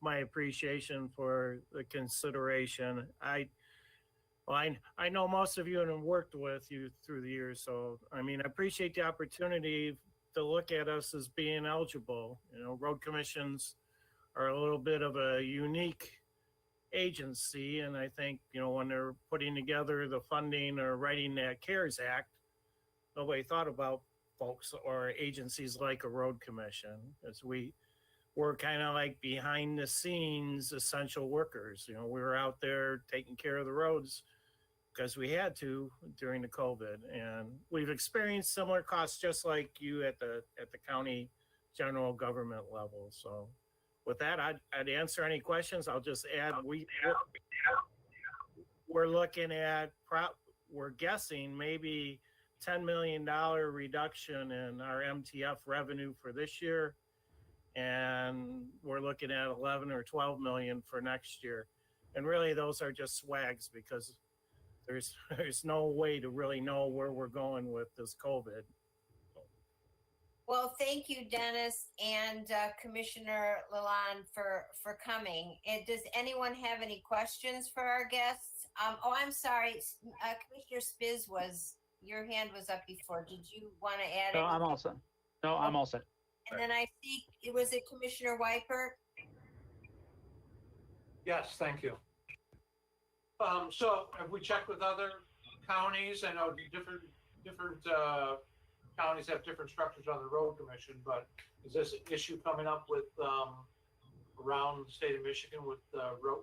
my appreciation for the consideration. I know most of you and have worked with you through the years, so I mean, I appreciate the opportunity to look at us as being eligible. You know, road commissions are a little bit of a unique agency, and I think, you know, when they're putting together the funding or writing that CARES Act, nobody thought about folks or agencies like a road commission, as we're kind of like behind the scenes essential workers. You know, we were out there taking care of the roads because we had to during the COVID, and we've experienced similar costs just like you at the county general government level. So with that, I'd answer any questions. I'll just add, we're looking at, we're guessing maybe $10 million reduction in our MTF revenue for this year. And we're looking at 11 or 12 million for next year. And really those are just swags because there's no way to really know where we're going with this COVID. Well, thank you, Dennis and Commissioner Lalonde for coming. And does anyone have any questions for our guests? Oh, I'm sorry, Commissioner Spiz your hand was up before. Did you want to add? No, I'm all set. No, I'm all set. And then I see, was it Commissioner Weiper? Yes, thank you. So have we checked with other counties? I know different counties have different structures on the road commission, but is this an issue coming up with around the state of Michigan with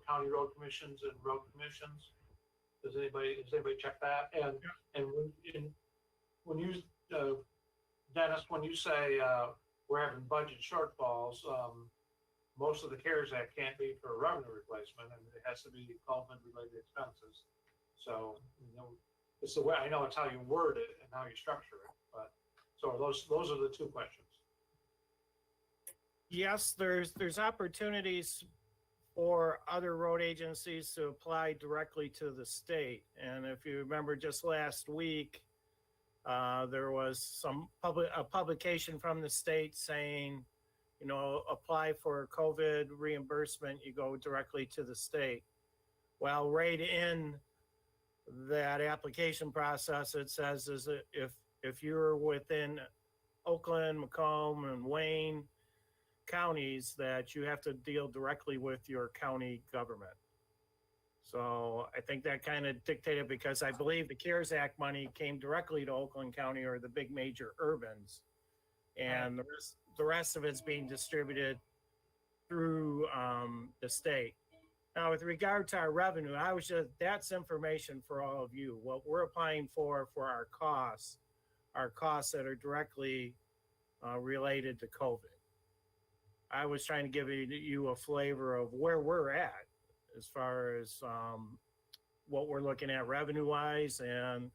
county road commissions and road commissions? Has anybody check that? And when you Dennis, when you say we're having budget shortfalls, most of the CARES Act can't be for revenue replacement, and it has to be COVID-related expenses. So, you know, it's the way, I know it's how you word it and how you structure it, but so those are the two questions. Yes, there's opportunities for other road agencies to apply directly to the state. And if you remember just last week, there was a publication from the state saying, you know, apply for COVID reimbursement, you go directly to the state. Well, right in that application process, it says is that if you're within Oakland, Macomb, and Wayne counties, that you have to deal directly with your county government. So I think that kind of dictated, because I believe the CARES Act money came directly to Oakland County or the big major urbans, and the rest of it's being distributed through the state. Now, with regard to our revenue, that's information for all of you. What we're applying for our costs that are directly related to COVID. I was trying to give you a flavor of where we're at as far as what we're looking at revenue wise, and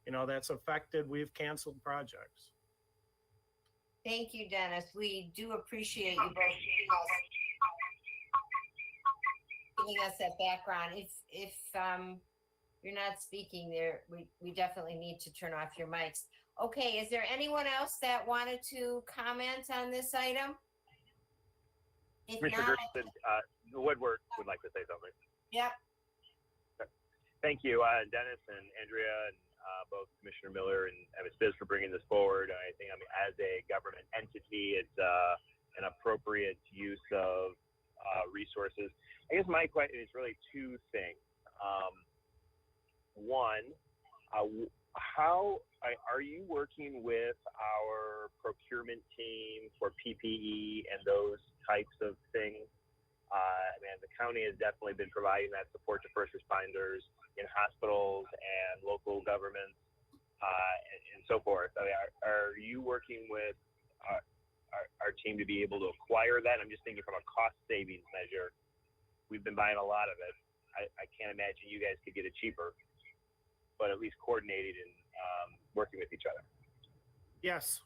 you know, that's affected. We've canceled projects. Thank you, Dennis. We do appreciate you both giving us that background. If you're not speaking there, we definitely need to turn off your mics. Okay, is there anyone else that wanted to comment on this item? If Commissioner not, Gerson, Woodward would like to say something. yep, Thank you, Dennis and Andrea, and both Commissioner Miller and Ms. Biz for bringing this forward. I think, I mean, as a government entity, it's an appropriate use of resources. I guess my question is really two things. One, how are you working with our procurement team for PPE and those types of things? I mean, the county has definitely been providing that support to first responders in hospitals and local governments and so forth. I mean, are you working with our team to be able to acquire that? I'm just thinking from a cost savings measure. We've been buying a lot of it. I can't imagine you guys could get it cheaper, but at least coordinated and working with each other. Yes.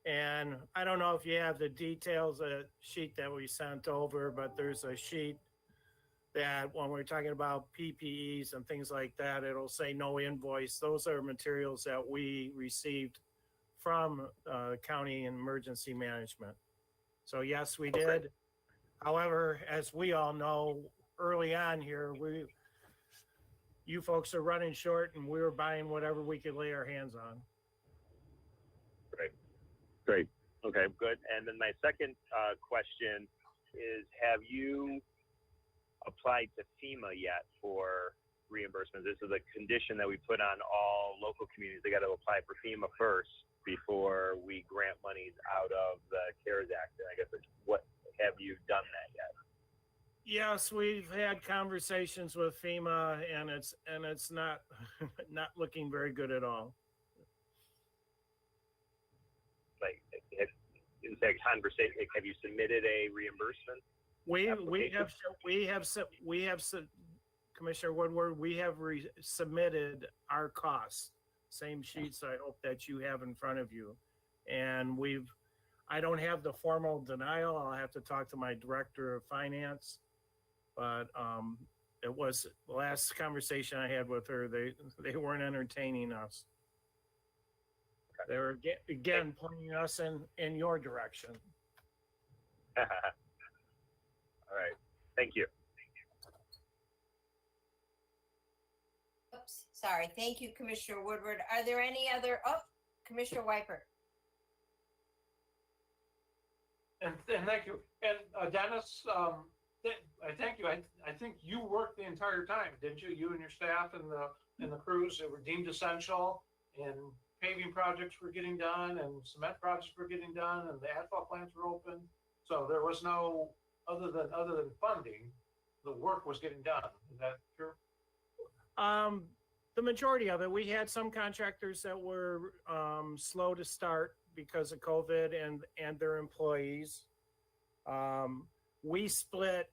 And I don't know if you have the details, a sheet that we sent over, but there's a sheet that when we're talking about PPEs and things like that, it'll say no invoice. Those are materials that we received from county emergency management. So yes, we did. However, as we all know, early on here, you folks are running short and we were buying whatever we could lay our hands on. Great. Okay, good. And then my second question is, have you applied to FEMA yet for reimbursement? This is a condition that we put on all local communities. They got to apply for FEMA first before we grant monies out of the CARES Act. And I guess have you done that yet? Yes, we've had conversations with FEMA and it's not not looking very good at all. Like, is that conversation? Have you submitted a reimbursement? We have Commissioner Woodward, we have submitted our costs, same sheets I hope that you have in front of you. And I don't have the formal denial. I'll have to talk to my director of finance. But it was the last conversation I had with her. They weren't entertaining us. They were again pointing us in your direction. All right. Thank you. oops, sorry. Thank you, Commissioner Woodward. Are there any other, Commissioner Wiper? And thank you. And Dennis, I thank you. I think you worked the entire time, didn't you? You and your staff and the crews that were deemed essential, and paving projects were getting done, and cement projects were getting done, and the asphalt plants were open. So there was no other than funding, the work was getting done. Is that true? The majority of it. We had some contractors that were slow to start because of COVID and their employees. We split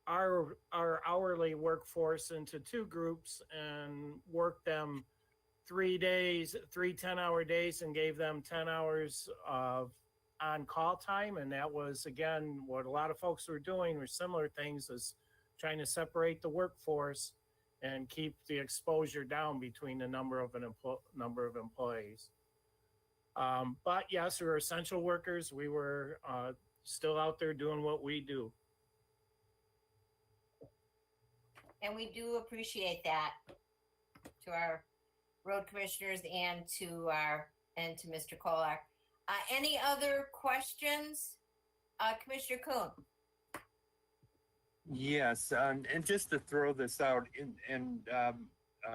our hourly workforce into two groups and worked them 3 days, 3 10-hour days, and gave them 10 hours of on-call time. And that was, again, what a lot of folks were doing were similar things as trying to separate the workforce and keep the exposure down between the number of employees. But yes, we were essential workers. We were still out there doing what we do. And we do appreciate that to our road commissioners and to Mr. Kolak. Any other questions? Commissioner Kuhn? Yes, and just to throw this out, and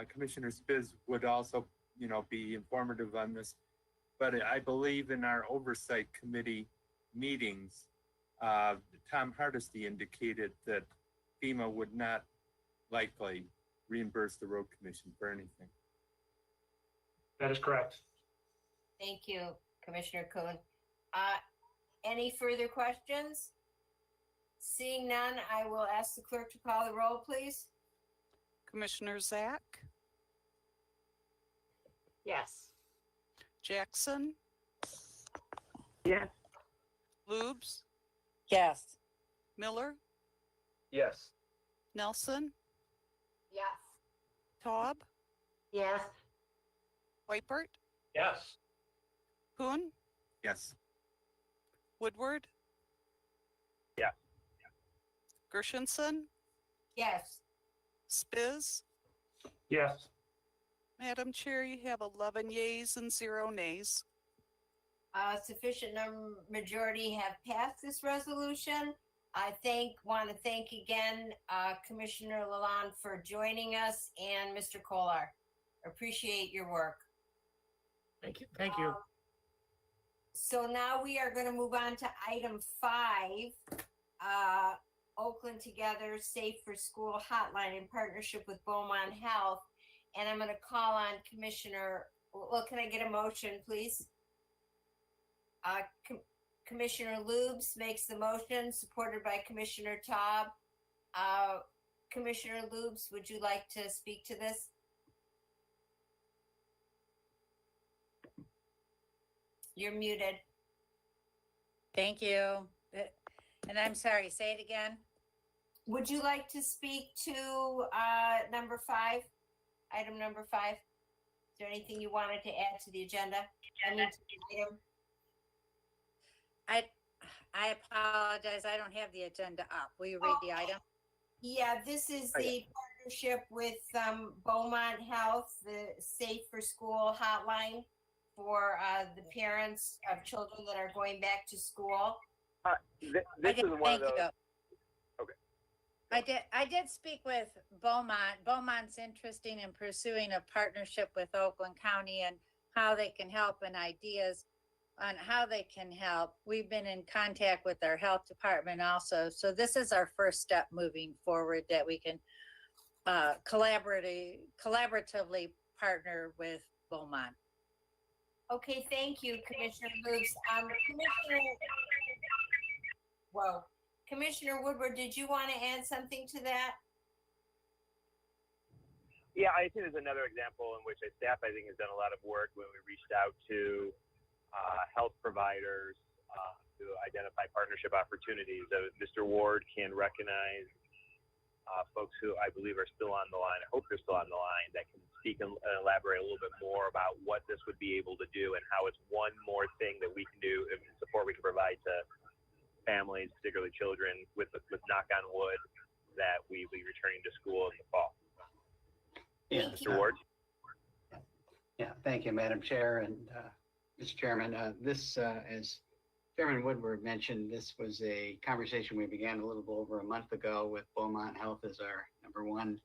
Commissioner Spiz would also, be informative on this, but I believe in our oversight committee meetings, Tom Hardesty indicated that FEMA would not likely reimburse the road commission for anything. That is correct. Thank you, Commissioner Kuhn. Any further questions? Seeing none, I will ask the clerk to call the roll, please. Commissioner Zach? Yes. Jackson? Yes. Lubes? Yes. Miller? Yes. Nelson? Yes. Taub, Yes. Whitebird, Yes. Kuhn, Yes. Woodward, Yes. Gershenson, Yes. Spiz. Yes. Madam Chair, you have 11 yeas and 0 nays. Sufficient number majority have passed this resolution. I want to thank again Commissioner Lalonde for joining us and Mr. Kolar. Appreciate your work. Thank you. Thank you. So now we are going to move on to item 5, Oakland Together Safe for School Hotline in partnership with Beaumont Health. And I'm going to call on Commissioner, well, can I get a motion, please? Commissioner Lubes makes the motion, supported by Commissioner Taub. Commissioner Lubes, would you like to speak to this? You're muted. Thank you. And I'm sorry, say it again. Would you like to speak to number 5, item number 5? Is there anything you wanted to add to the agenda? I apologize. I don't have the agenda up. Will you read the item? Yeah, this is the partnership with Beaumont Health, the Safe for School hotline for the parents of children that are going back to school. This is one of those. Okay. I did speak with Beaumont. Beaumont's interested in pursuing a partnership with Oakland County and how they can help and ideas on how they can help. We've been in contact with our health department also. So this is our first step moving forward that we can collaboratively partner with Beaumont. Okay, thank you, Commissioner Lubes. Commissioner Woodward, did you want to add something to that? Yeah, I think there's another example in which a staff, I think, has done a lot of work when we reached out to health providers to identify partnership opportunities. Mr. Ward can recognize folks who I believe are still on the line. I hope they're still on the line, that can speak and elaborate a little bit more about what this would be able to do and how it's one more thing that we can do and support we can provide to families, particularly children, with knock on wood, that we will be returning to school in the fall. Yeah, Mr. Ward? Yeah, thank you, Madam Chair and Mr. Chairman. This, as Chairman Woodward mentioned, this was a conversation we began a little over a month ago with Beaumont Health as our #1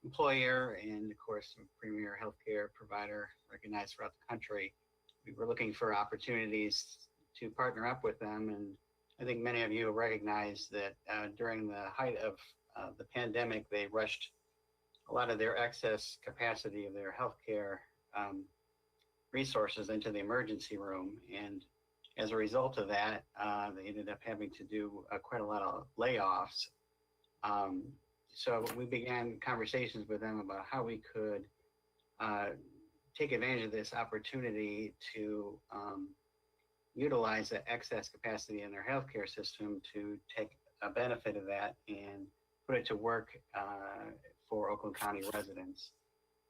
employer and, of course, a premier healthcare provider recognized throughout the country. We were looking for opportunities to partner up with them, and I think many of you recognize that during the height of the pandemic, they rushed a lot of their excess capacity of their healthcare resources into the emergency room. And as a result of that, they ended up having to do quite a lot of layoffs. So we began conversations with them about how we could take advantage of this opportunity to utilize the excess capacity in their healthcare system to take a benefit of that and put it to work for Oakland County residents.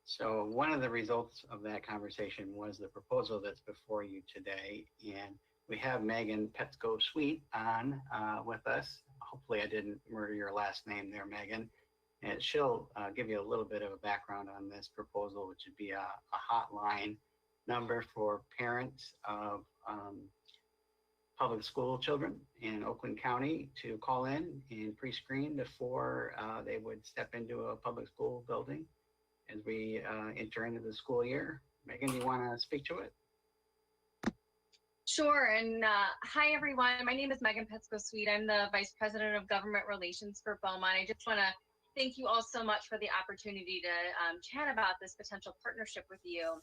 So one of the results of that conversation was the proposal that's before you today. And we have Megan Petsko-Sweet on with us. Hopefully I didn't murder your last name there, Megan. And she'll give you a little bit of a background on this proposal, which would be a hotline number for parents of public school children in Oakland County to call in and pre-screen before they would step into a public school building as we enter into the school year. Megan, you want to speak to it? Sure. And hi, everyone. My name is Megan Petsko-Sweet. I'm the Vice President of Government Relations for Beaumont. I just want to thank you all so much for the opportunity to chat about this potential partnership with you.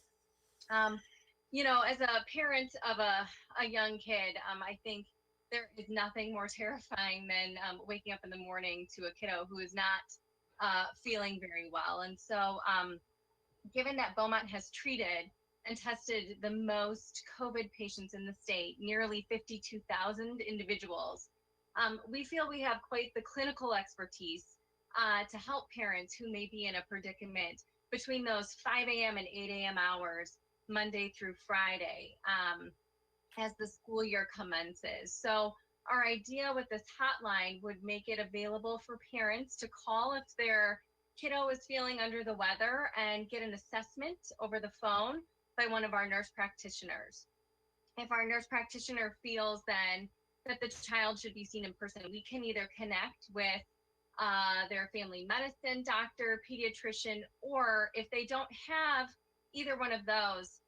You know, as a parent of a young kid, I think there is nothing more terrifying than waking up in the morning to a kiddo who is not feeling very well. And so given that Beaumont has treated and tested the most COVID patients in the state, nearly 52,000 individuals, we feel we have quite the clinical expertise to help parents who may be in a predicament between those 5 a.m. and 8 a.m. hours, Monday through Friday, as the school year commences. So our idea with this hotline would make it available for parents to call if their kiddo is feeling under the weather and get an assessment over the phone by one of our nurse practitioners. If our nurse practitioner feels then that the child should be seen in person, we can either connect with their family medicine doctor, pediatrician, or if they don't have either one of those,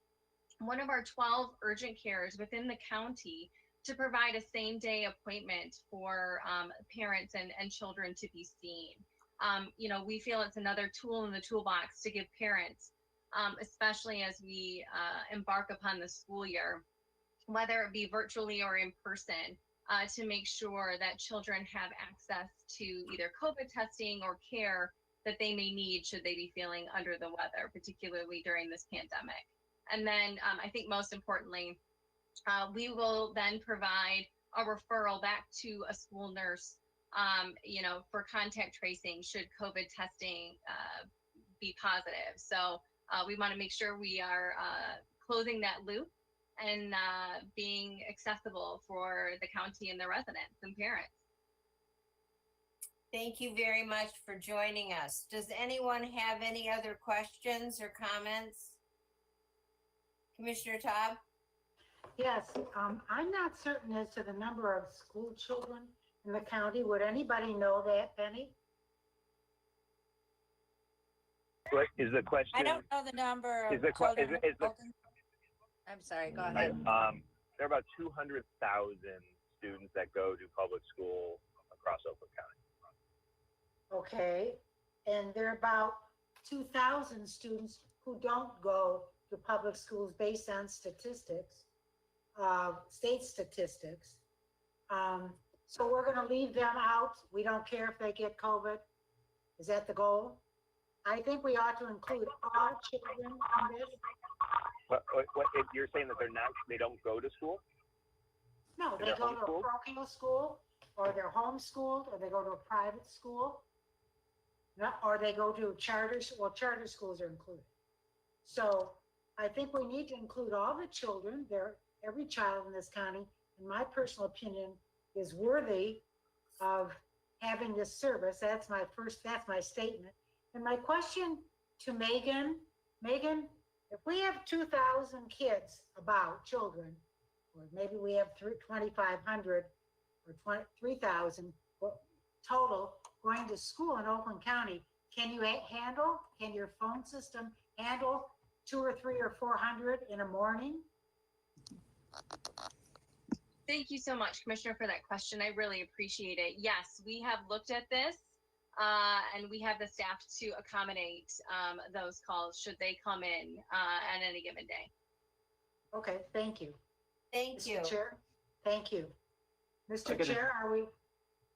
one of our 12 urgent cares within the county to provide a same day appointment for parents and children to be seen. We feel it's another tool in the toolbox to give parents, especially as we embark upon the school year, whether it be virtually or in person, to make sure that children have access to either COVID testing or care that they may need should they be feeling under the weather, particularly during this pandemic. And then I think most importantly, we will then provide a referral back to a school nurse, for contact tracing should COVID testing be positive. So we want to make sure we are closing that loop and being accessible for the county and the residents and parents. Thank you very much for joining us. Does anyone have any other questions or comments? Commissioner Taub? Yes, I'm not certain as to the number of school children in the county. Would anybody know that, Penny? What is the question? I don't know the number of Is the children. is the I'm sorry, go Right. ahead. There are about 200,000 students that go to public school across Oakland County. Okay, and there are about 2,000 students who don't go to public schools based on statistics, state statistics. So we're gonna leave them out. We don't care if they get COVID. Is that the goal? I think we ought to include all children in this. What if you're saying that they don't go to school? No, they They're go to a homeschooled? parochial school, or they're homeschooled, or they go to a private school. No, or they go to charter schools are included. So I think we need to include all the children there. Every child in this county, in my personal opinion, is worthy of having this service. That's my statement. And my question to Megan, if we have 2,000 kids, children, or maybe we have 2,500 or 3,000 total going to school in Oakland County, can your phone system handle 200 or 300 or 400 in a morning? Thank you so much, Commissioner, for that question. I really appreciate it. Yes, we have looked at this and we have the staff to accommodate those calls should they come in at any given day. Okay, thank you. Thank you. Mr. Chair, thank you. Mr. Okay. Chair, are we?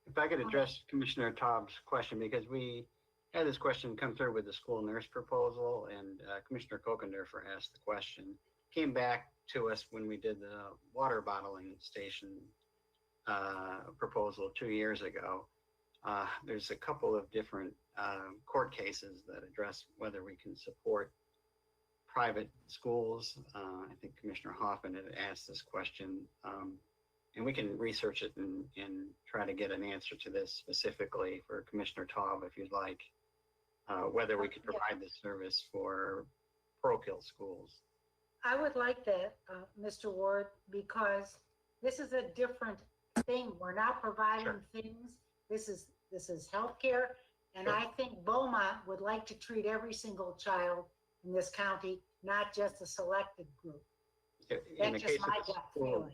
If I could address Commissioner Taub's question, because we had this question come through with the school nurse proposal, and Commissioner Kokendorfer asked the question. Came back to us when we did the water bottling station proposal 2 years ago. There's a couple of different court cases that address whether we can support private schools. I think Commissioner Hoffman had asked this question. And we can research it and try to get an answer to this specifically for Commissioner Taub, if you'd like, whether we could provide this service for parochial schools. I would like that, Mr. Ward, because this is a different thing. We're not providing things. This is healthcare. And I think Beaumont would like to treat every single child in this county, not just a selected group. That's just my gut feeling.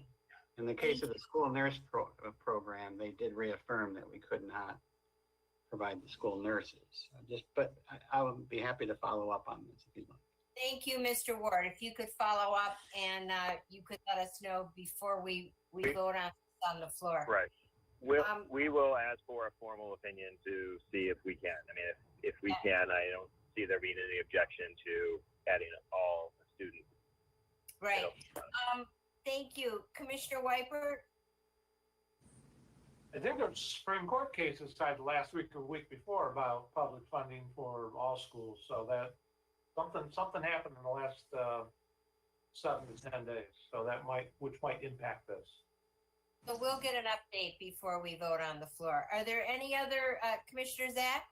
In the case of the school nurse program, they did reaffirm that we could not provide the school nurses. But I would be happy to follow up on this if you'd like. Thank you, Mr. Ward. If you could follow up and you could let us know before we vote on the floor. Right. We will ask for a formal opinion to see if we can. I mean, if we can, I don't see there being any objection to adding all the students. Right. Thank you. Commissioner Weipert? I think there was a Supreme Court case decided last week or week before about public funding for all schools. So that something happened in the last 7 to 10 days, so which might impact this. So we'll get an update before we vote on the floor. Are there any other, Commissioner Zach?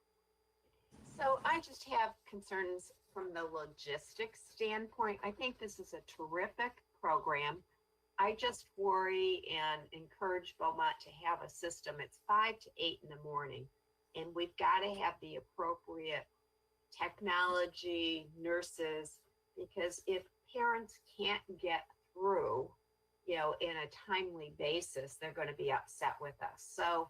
So I just have concerns from the logistics standpoint. I think this is a terrific program. I just worry and encourage Beaumont to have a system. It's 5 to 8 in the morning, and we've got to have the appropriate technology, nurses, because if parents can't get through, in a timely basis, they're going to be upset with us. So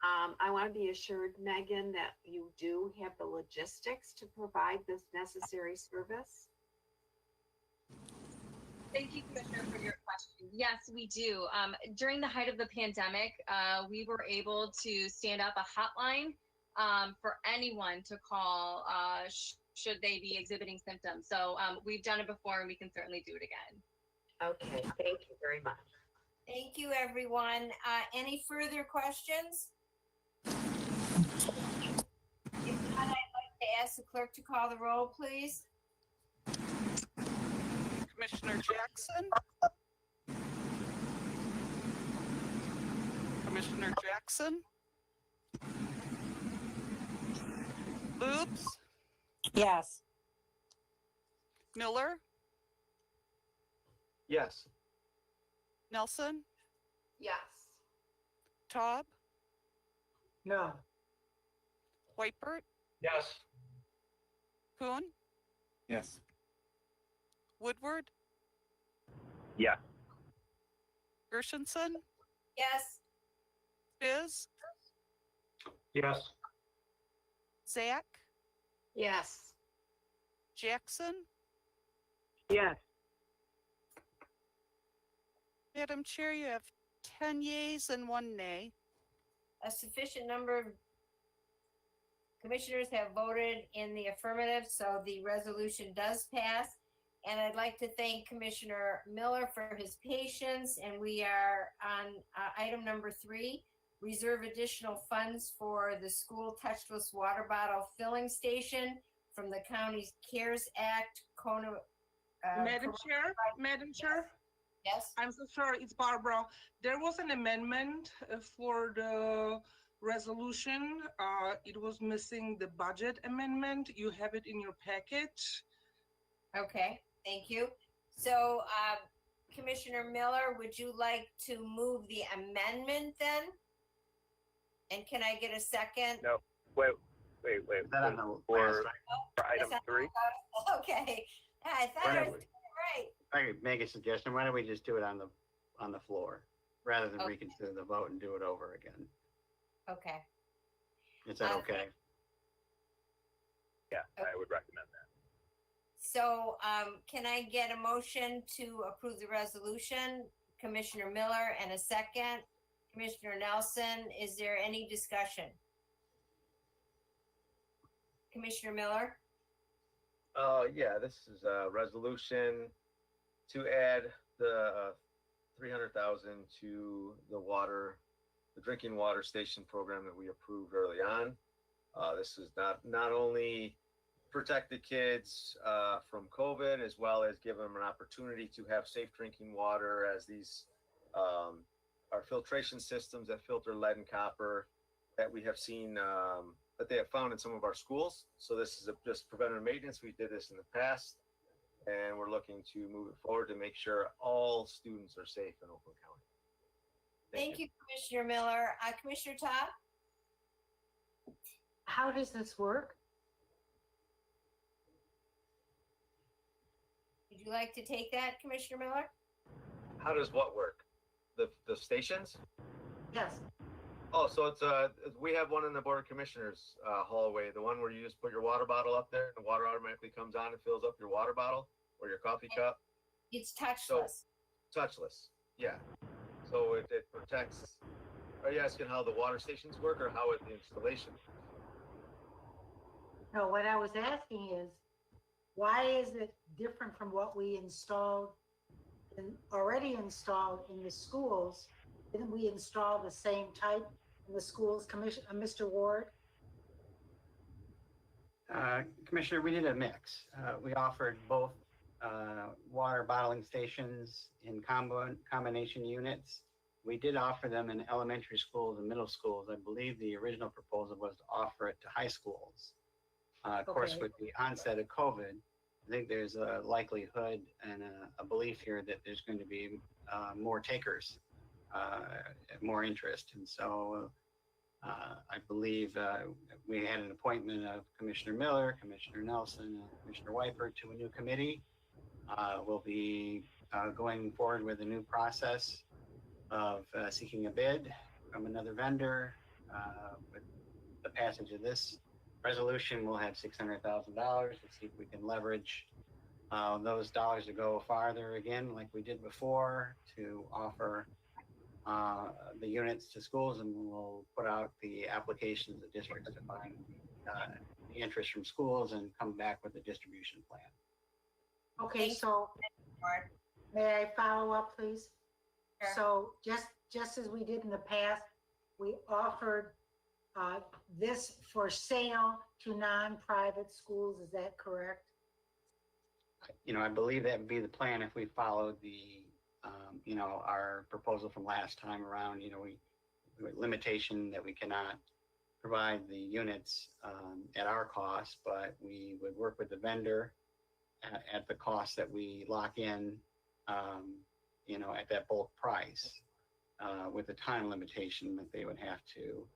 I want to be assured, Megan, that you do have the logistics to provide this necessary service. Thank you, Commissioner, for your question. Yes, we do. During the height of the pandemic, we were able to stand up a hotline for anyone to call should they be exhibiting symptoms. So we've done it before, and we can certainly do it again. Okay, thank you very much. Thank you, everyone. Any further questions? If not, I'd like to ask the clerk to call the roll, please. Commissioner Jackson? Commissioner Jackson? Loops? Yes. Miller? Yes. Nelson? Yes. Taub? No. Whitebird? Yes. Kuhn? Yes. Woodward? Yeah. Gershenson? Yes. Spiz? Yes. Zach? Yes. Jackson? Yes. Madam Chair, you have 10 yeas and 1 nay. A sufficient number of commissioners have voted in the affirmative, so the resolution does pass. And I'd like to thank Commissioner Miller for his patience. And we are on item number 3, reserve additional funds for the school touchless water bottle filling station from the county's CARES Act. Madam Chair? Yes. I'm so sorry, it's Barbara. There was an amendment for the resolution. It was missing the budget amendment. You have it in your package. Okay, thank you. So, Commissioner Miller, would you like to move the amendment then? And can I get a second? No, wait. Is that on the For last item 3? Okay, I thought I was doing it right. I could make a suggestion. Why don't we just do it on the floor rather than Okay. reconsider the vote and do it over again? Okay, Is that okay? Yeah, I would recommend that. so, can I get a motion to approve the resolution? Commissioner Miller, and a second. Commissioner Nelson, is there any discussion? Commissioner Miller? Yeah, this is a resolution to add the 300,000 to the drinking water station program that we approved early on. This is not only protect the kids from COVID, as well as give them an opportunity to have safe drinking water, as these are filtration systems that filter lead and copper that we have seen that they have found in some of our schools. So this is just preventative maintenance. We did this in the past, and we're looking to move it forward to make sure all students are safe in Oakland County. Thank you, Commissioner Miller. Commissioner Todd? How does this work? Would you like to take that, Commissioner Miller? How does what work? The stations? Yes. Oh, so it's we have one in the Board of Commissioners hallway, the one where you just put your water bottle up there, and the water automatically comes on and fills up your water bottle or your coffee cup. It's touchless. Touchless, yeah. So it protects. Are you asking how the water stations work or how the installation? No, what I was asking is, why is it different from what we already installed in the schools? Didn't we install the same type in the schools, Mr. Ward? Commissioner, we did a mix. We offered both water bottling stations in combination units. We did offer them in elementary schools and middle schools. I believe the original proposal was to offer it to high schools. Of course, Okay. with the onset of COVID, I think there's a likelihood and a belief here that there's going to be more takers, more interest. And so I believe we had an appointment of Commissioner Miller, Commissioner Nelson, and Commissioner Wiper to a new committee. We'll be going forward with a new process of seeking a bid from another vendor. With the passage of this resolution, we'll have $600,000 to see if we can leverage those dollars to go farther again, like we did before, to offer the units to schools, and we'll put out the applications to districts to find the interest from schools and come back with a distribution plan. Okay, so may I follow up, please? So just as we did in the past, we offered this for sale to non-private schools. Is that correct? I believe that would be the plan if we followed the, our proposal from last time around. We limitation that we cannot provide the units at our cost, but we would work with the vendor at the cost that we lock in, at that bulk price, with the time limitation that they would have to,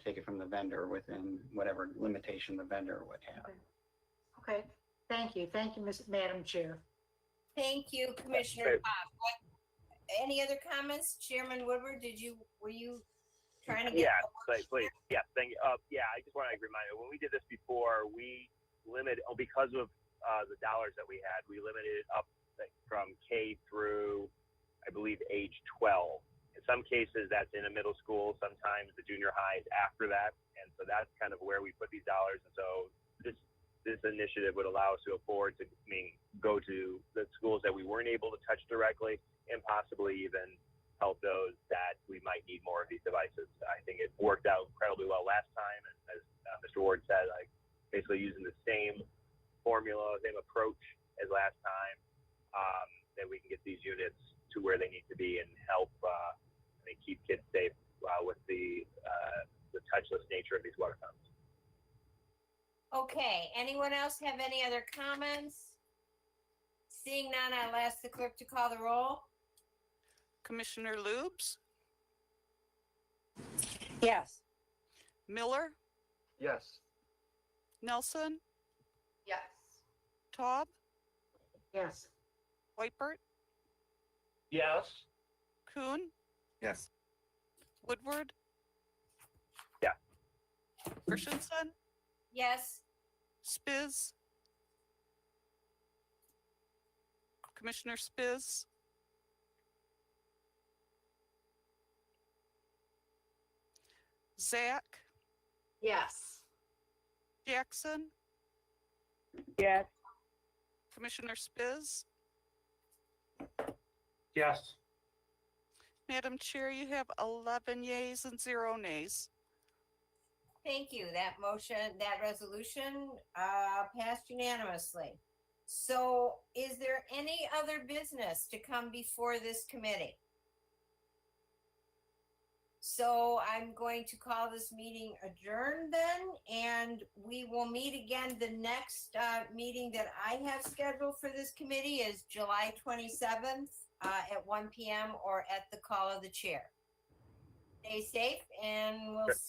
take it from the vendor within whatever limitation the vendor would have. Okay, thank you. Thank you, Madam Chair. Thank you, Commissioner Pop. Any other comments? Chairman Woodward, were you trying to get? Yeah, please. Yeah, thank you. I just want to remind you, when we did this before, we limited, because of the dollars that we had, we limited it up from K through, I believe, age 12. In some cases, that's in a middle school. Sometimes the junior high is after that. And so that's kind of where we put these dollars. And so this initiative would allow us to afford to go to the schools that we weren't able to touch directly, and possibly even help those that we might need more of these devices. I think it worked out incredibly well last time. And as Mr. Ward said, basically using the same formula, same approach as last time, that we can get these units to where they need to be and help keep kids safe with the touchless nature of these water fountains. Okay, anyone else have any other comments? Seeing none, I'll ask the clerk to call the roll. Commissioner Lubes, Yes. Miller, Yes. Nelson, Yes. Taub, Yes. Whitebert, Yes. Kuhn, Yes. Woodward. Yeah. Christensen, Yes. Spiz. Commissioner Spiz. Zach, Yes. Jackson, Yes. Commissioner Spiz. Yes. Madam Chair, you have 11 yeas and 0 nays. Thank you. That resolution passed unanimously. So is there any other business to come before this committee? So I'm going to call this meeting adjourned then, and we will meet again. The next meeting that I have scheduled for this committee is July 27th at 1 p.m. or at the call of the chair. Stay safe, and we'll see